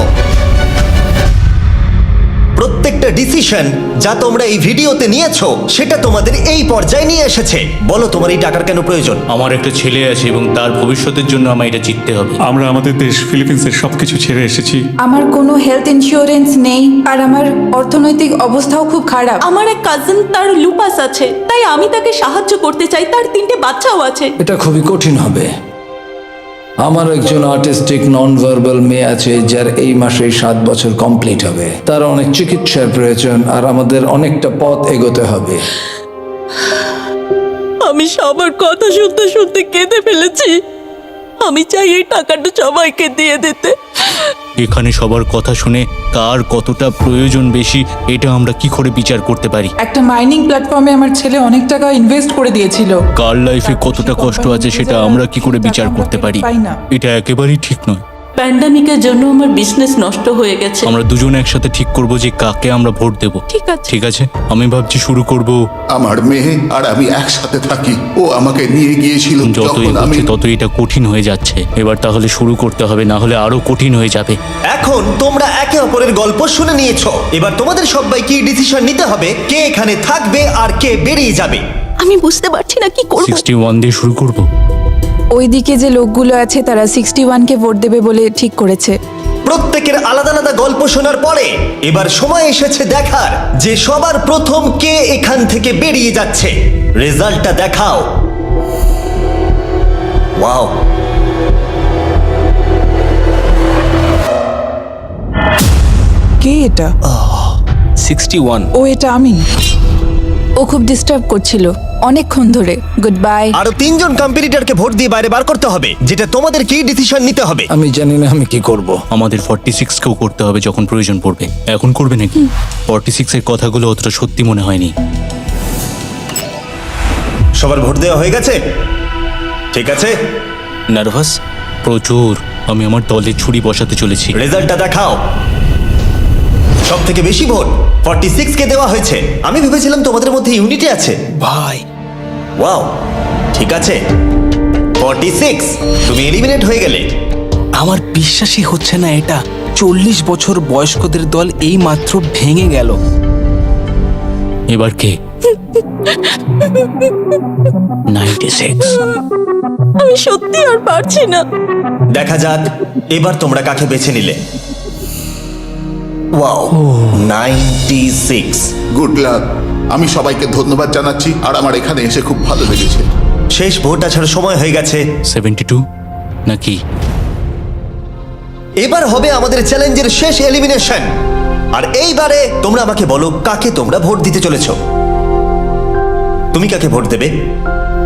প্রত্যেকটা ডিসিশন যা তোমরা এই ভিডিওতে নিয়েছো সেটা তোমাদের এই পর্যায়ে নিয়ে এসেছে। বলো তোমার এই টাকার কেন প্রয়োজন? আমার একটা ছেলে আছে এবং তার ভবিষ্যতের জন্য আমার এটা জিততে হবে। আমরা আমাদের দেশ ফিলিপিন্সের সবকিছু ছেড়ে এসেছি। আমার কোনো হেলথ ইন্স্যুরেন্স নেই আর আমার অর্থনৈতিক অবস্থাও খুব খারাপ। আমার এক কাজিন, তার লুপাস আছে, তাই আমি তাকে সাহায্য করতে চাই। তার 3টে বাচ্চাও আছে। এটা খুবই কঠিন হবে। আমার একজন আর্টিস্টিক নন ভার্বাল মেয়ে আছে যার এই মাসে 7 বছর কমপ্লিট হবে। তার অনেক চিকিৎসার প্রয়োজন আর আমাদের অনেকটা পথ এগোতে হবে। আমি সবার কথা শুনতে শুনতে কেঁদে ফেলেছি। আমি চাই এই টাকাটা সবাইকে দিয়ে দিতে। এখানে সবার কথা শুনে কার কতটা প্রয়োজন বেশি এটা আমরা কি করে বিচার করতে পারি? একটা মাইনিং প্ল্যাটফর্মে আমার ছেলে অনেক টাকা ইনভেস্ট করে দিয়েছিল। কার লাইফে কতটা কষ্ট আছে সেটা আমরা কি করে বিচার করতে পারি? পাই না। এটা একেবারেই ঠিক নয়। প্যান্ডামিকের জন্য আমার বিজনেস নষ্ট হয়ে গেছে। আমরা দুজন একসাথে ঠিক করব যে কাকে আমরা ভোট দেব। ঠিক আছে। ঠিক আছে, আমি ভাবছি শুরু করব। আমার মেয়ে আর আমি একসাথে থাকি। ও আমাকে নিয়ে গিয়েছিল যত যখন আমি এগোচ্ছে তত এটা কঠিন হয়ে যাচ্ছে। এবার তাহলে শুরু করতে হবে, না হলে আরো কঠিন হয়ে যাবে। এখন তোমরা একে অপরের গল্প শুনে নিয়েছো। এবার তোমাদের সবাইকে ডিসিশন নিতে হবে কে এখানে থাকবে আর কে বেরিয়ে যাবে। আমি বুঝতে পারছি না কি করব। 61 দিয়ে শুরু করব। ওইদিকে যে লোকগুলো আছে তারা 61-কে ভোট দেবে বলে ঠিক করেছে। প্রত্যেকের আলাদা আলাদা গল্প শোনার পরে এবার সময় এসেছে দেখার যে সবার প্রথম কে এখান থেকে বেরিয়ে যাচ্ছে। রেজাল্টটা দেখাও। ওয়াও, কে এটা? 61। ও এটা আমি। ও খুব ডিস্টার্ব করছিল অনেকক্ষণ ধরে। Good bye. আরো 3 জন কম্পিটিটরকে ভোট দিয়ে বাইরে বার করতে হবে, যেটা তোমাদের কি ডিসিশন নিতে হবে। আমি জানি না আমি কি করব। আমাদের 46 কেও করতে হবে যখন প্রয়োজন পড়বে। এখন করবে নাকি? 46 এর কথাগুলো অতটা সত্যি মনে হয়নি। সবার ভোট দেওয়া হয়ে গেছে? ঠিক আছে। নার্ভাস প্রচুর। আমি আমার দলে ছুরি বসাতে চলেছি। রেজাল্টটা দেখাও। সব থেকে বেশি ভোট 46 কে দেওয়া হয়েছে। আমি ভেবেছিলাম তোমাদের মধ্যে ইউনিটি আছে। ভাই ওয়াও, ঠিক আছে। 46, তুমি এলিমিনেট হয়ে গেলে। আমার বিশ্বাসই হচ্ছে না, এটা 40 বছর বয়স্কদের দল এই মাত্র ভেঙে গেল। এবার কে? 96। আমি সত্যি আর পারছি না। দেখা যাক এবার তোমরা কাকে বেছে নিলে। ওয়াও, 96। Good luck. আমি সবাইকে ধন্যবাদ জানাচ্ছি আর আমার এখানে এসে খুব ভালো লেগেছে। শেষ ভোট আসার সময় হয়ে গেছে। 72 নাকি? এবার হবে আমাদের চ্যালেঞ্জের শেষ এলিমিনেশন। আর এইবারে তোমরা আমাকে বলো কাকে তোমরা ভোট দিতে চলেছো। তুমি কাকে ভোট দেবে?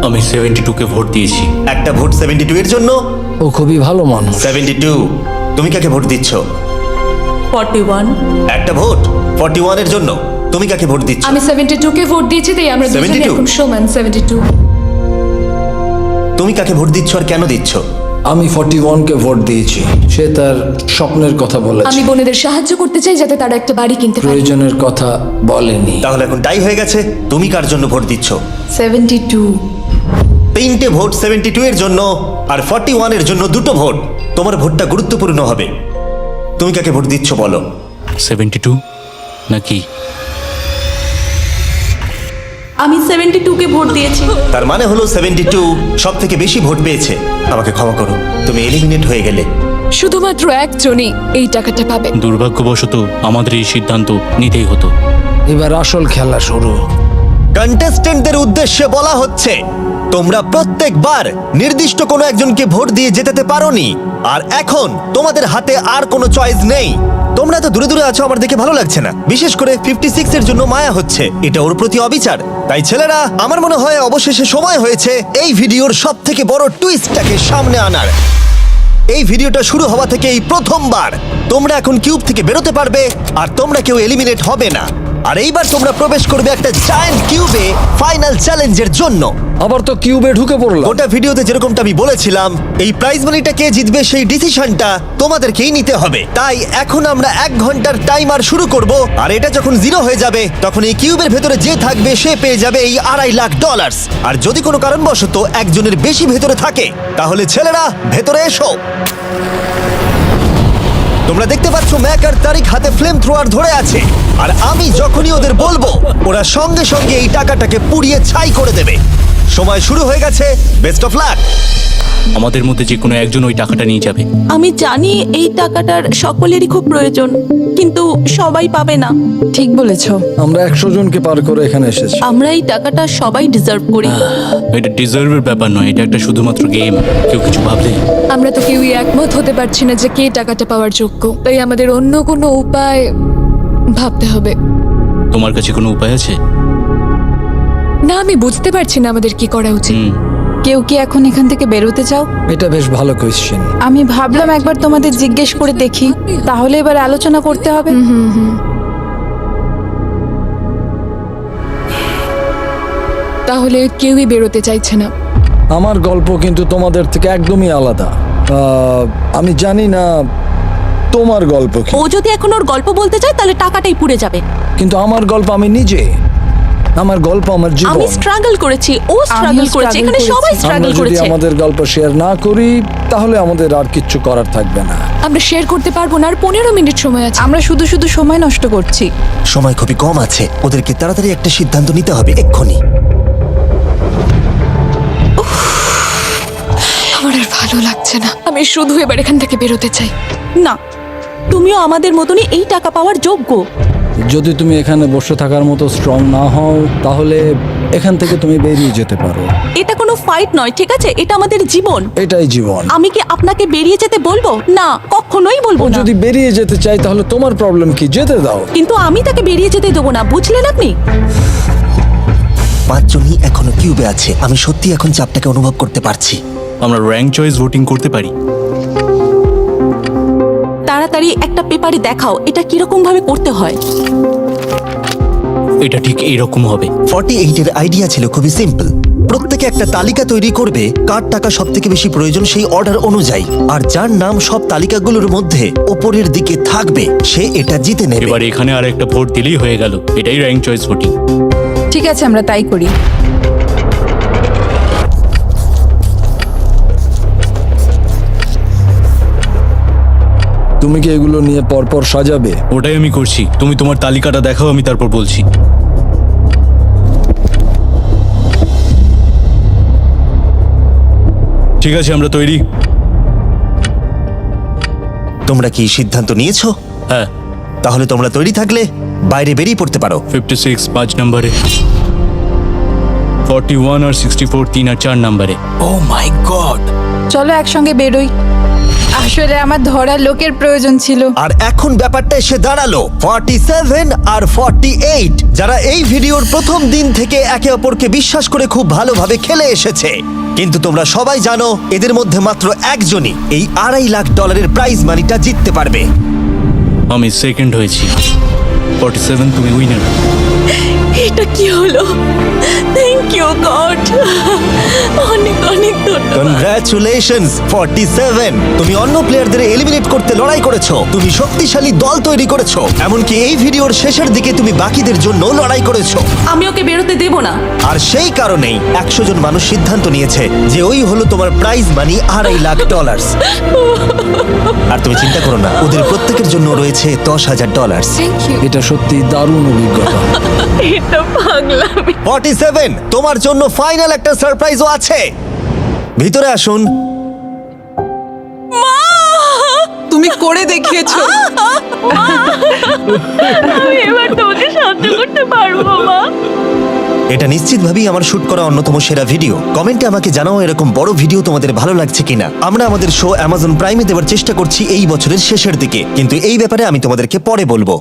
আমি 72 কে ভোট দিয়েছি। একটা ভোট 72 এর জন্য। ও খুবই ভালো মানুষ। 72, তুমি কাকে ভোট দিচ্ছ? 41। একটা ভোট 41 এর জন্য। তুমি কাকে ভোট দিচ্ছ? আমি 72-কে ভোট দিয়েছি, তাই আমরা দুজনে 72? এখন সমান। 72। তুমি কাকে ভোট দিচ্ছ আর কেন দিচ্ছ? আমি 41-কে ভোট দিয়েছি। সে তার স্বপ্নের কথা বলেছে। আমি বোনেদের সাহায্য করতে চাই যাতে তারা একটা বাড়ি কিনতে পারে। প্রয়োজনের কথা বলেনি। তাহলে এখন টাই হয়ে গেছে। তুমি কার জন্য ভোট দিচ্ছ? 72। 3টে ভোট 72 এর জন্য আর 41 এর জন্য 2টো ভোট। তোমার ভোটটা গুরুত্বপূর্ণ হবে। তুমি কাকে ভোট দিচ্ছ বলো? 72 নাকি? আমি 72 কে ভোট দিয়েছি। তার মানে হলো 72 সব থেকে বেশি ভোট পেয়েছে। আমাকে ক্ষমা করো, তুমি এলিমিনেট হয়ে গেলে। শুধুমাত্র একজনই এই টাকাটা পাবে। দুর্ভাগ্যবশত আমাদের এই সিদ্ধান্ত নিতেই হতো। এবার আসল খেলা শুরু। কন্টেস্টেন্টদের উদ্দেশ্যে বলা হচ্ছে, তোমরা প্রত্যেকবার নির্দিষ্ট কোনো একজনকে ভোট দিয়ে জেতাতে পারোনি, আর এখন তোমাদের হাতে আর কোনো চয়েস নেই। তোমরা তো দূরে দূরে আছো, আমার দেখে ভালো লাগছে না। বিশেষ করে 56 এর জন্য মায়া হচ্ছে, এটা ওর প্রতি অবিচার। তাই ছেলেরা, আমার মনে হয় অবশেষে সময় হয়েছে এই ভিডিওর সব থেকে বড় টুইস্টটাকে সামনে আনার। এই ভিডিওটা শুরু হওয়া থেকে এই প্রথমবার তোমরা এখন কিউব থেকে বেরোতে পারবে, আর তোমরা কেউ এলিমিনেট হবে না। আর এইবার তোমরা প্রবেশ করবে একটা জায়ান্ট কিউবে ফাইনাল চ্যালেঞ্জের জন্য। আবার তো কিউবে ঢুকে পড়লাম। গোটা ভিডিওতে যেরকমটা আমি বলেছিলাম, এই প্রাইজ মানিটা কে জিতবে সেই ডিসিশনটা তোমাদেরকেই নিতে হবে। তাই এখন আমরা 1 ঘন্টার টাইমার শুরু করব, আর এটা যখন 0 হয়ে যাবে তখন এই কিউবের ভেতরে যে থাকবে সে পেয়ে যাবে এই $2.5 লাখ। আর যদি কোনো কারণবশত একজনের বেশি ভেতরে থাকে, তাহলে ছেলেরা ভেতরে এসো। তোমরা দেখতে পাচ্ছ ম্যাক আর তারিক হাতে ফ্লেম থ্রোয়ার ধরে আছে, আর আমি যখনই ওদের বলবো ওরা সঙ্গে সঙ্গে এই টাকাটাকে পুড়িয়ে ছাই করে দেবে। সময় শুরু হয়ে গেছে, বেস্ট অফ লাক। আমাদের মধ্যে যে কোনো একজন ওই টাকাটা নিয়ে যাবে। আমি জানি এই টাকাটার সকলেরই খুব প্রয়োজন, কিন্তু সবাই পাবে না। ঠিক বলেছো। আমরা 100 জনকে পার করে এখানে এসেছি। আমরা এই টাকাটা সবাই ডিজার্ভ করি। এটা ডিজার্ভের ব্যাপার নয়, এটা একটা শুধুমাত্র গেম। কেউ কিছু ভাবলে? আমরা তো কেউই একমত হতে পারছি না যে কে টাকাটা পাওয়ার যোগ্য, তাই আমাদের অন্য কোনো উপায় ভাবতে হবে। তোমার কাছে কোনো উপায় আছে? না, আমি বুঝতে পারছি না আমাদের কি করা উচিত। কেউ কি এখন এখান থেকে বেরোতে চাও? এটা বেশ ভালো কোয়েশ্চেন। আমি ভাবলাম একবার তোমাদের জিজ্ঞেস করে দেখি, তাহলে এবার আলোচনা করতে হবে। তাহলে কেউই বেরোতে চাইছে না। আমার গল্প কিন্তু তোমাদের থেকে একদমই আলাদা। আমি জানি না তোমার গল্প কি। ও যদি এখন ওর গল্প বলতে চায় তাহলে টাকাটাই পুড়ে যাবে। কিন্তু আমার গল্প আমি নিজে, আমার গল্প আমার জীবন। আমি স্ট্রাগল করেছি, ও স্ট্রাগল করেছে, এখানে সবাই স্ট্রাগল আমরা যদি করেছে। আমাদের গল্প শেয়ার না করি তাহলে আমাদের আর কিচ্ছু করার থাকবে না। আমরা শেয়ার করতে পারবো না, আর 15 মিনিট সময় আছে। আমরা শুধু শুধু সময় নষ্ট করছি। সময় খুবই কম আছে, ওদেরকে তাড়াতাড়ি একটা সিদ্ধান্ত নিতে হবে এক্ষুনি। আমার আর ভালো লাগছে না, আমি শুধু এবার এখান থেকে বেরোতে চাই। না, তুমিও আমাদের মতনই এই টাকা পাওয়ার যোগ্য। যদি তুমি এখানে বসে থাকার মতো স্ট্রং না হও তাহলে এখান থেকে তুমি বেরিয়ে যেতে পারো। এটা কোনো ফাইট নয়, ঠিক আছে? এটা আমাদের জীবন। এটাই জীবন। আমি কি আপনাকে বেরিয়ে যেতে বলবো? না, কখনোই বলবো না। যদি বেরিয়ে যেতে চাই তাহলে তোমার প্রবলেম কি? যেতে দাও। কিন্তু আমি তাকে বেরিয়ে যেতে দেবো না, বুঝলেন আপনি? 5 জনই এখনো কিউবে আছে। আমি সত্যি এখন চাপটাকে অনুভব করতে পারছি। আমরা র্যাঙ্ক চয়েস ভোটিং করতে পারি। তাড়াতাড়ি একটা পেপারে দেখাও এটা কিরকম ভাবে করতে হয়। এটা ঠিক এইরকম হবে। 48 এর আইডিয়া ছিল খুবই সিম্পল। প্রত্যেকে একটা তালিকা তৈরি করবে কার টাকা সব থেকে বেশি প্রয়োজন সেই অর্ডার অনুযায়ী, আর যার নাম সব তালিকাগুলোর মধ্যে উপরের দিকে থাকবে সে এটা জিতে নেবে। এবার এখানে আর একটা ভোট দিলেই হয়ে গেল। এটাই র্যাঙ্ক চয়েস ভোটিং। ঠিক আছে, আমরা তাই করি। তুমি কি এগুলো নিয়ে পরপর সাজাবে? ওটাই আমি করছি। তুমি তোমার তালিকাটা দেখাও, আমি তারপর বলছি। ঠিক আছে, আমরা তৈরি। তোমরা কি সিদ্ধান্ত নিয়েছো? হ্যাঁ। তাহলে তোমরা তৈরি থাকলে বাইরে বেরিয়ে পড়তে পারো। 56 5 নম্বরে, 41 আর 64 3 আর 4 নম্বরে। ও মাই গড! চলো একসঙ্গে বেরোই। আসলে আমার ধরার লোকের প্রয়োজন ছিল। আর এখন ব্যাপারটা এসে দাঁড়ালো 47 আর 48, যারা এই ভিডিওর প্রথম দিন থেকে একে অপরকে বিশ্বাস করে খুব ভালোভাবে খেলে এসেছে। কিন্তু তোমরা সবাই জানো এদের মধ্যে মাত্র একজনই এই $2.5 লাখ প্রাইজ মানিটা জিততে পারবে। আমি সেকেন্ড হয়েছি। 47 তুমি উইনার। এটা কি হলো? থ্যাংক ইউ গড, অনেক অনেক ধন্যবাদ। কনগ্রাচুলেশনস 47। তুমি অন্য প্লেয়ারদের এলিমিনেট করতে লড়াই করেছো, তুমি শক্তিশালী দল তৈরি করেছো, এমনকি এই ভিডিওর শেষের দিকে তুমি বাকিদের জন্য লড়াই করেছো। আমি ওকে বেরোতে দেব না। আর সেই কারণেই 100 জন মানুষ সিদ্ধান্ত নিয়েছে যে ওই হলো তোমার প্রাইজ মানি $2.5 লাখ। আর তুমি চিন্তা করো না, ওদের প্রত্যেকের জন্য রয়েছে $10,000। Thank you. এটা সত্যি দারুণ অভিজ্ঞতা। এটা পাগলামি। 47, তোমার জন্য ফাইনাল একটা সারপ্রাইজও আছে। ভিতরে আসুন। তুমি করে দেখিয়েছো। আমি এবার তোমাকে সাহায্য করতে পারবো মা। এটা নিশ্চিতভাবেই আমার শুট করা অন্যতম সেরা ভিডিও। কমেন্টে আমাকে জানাও এরকম বড় ভিডিও তোমাদের ভালো লাগছে কিনা। আমরা আমাদের শো অ্যামাজন প্রাইমে দেওয়ার চেষ্টা করছি এই বছরের শেষের দিকে, কিন্তু এই ব্যাপারে আমি তোমাদেরকে পরে বলবো।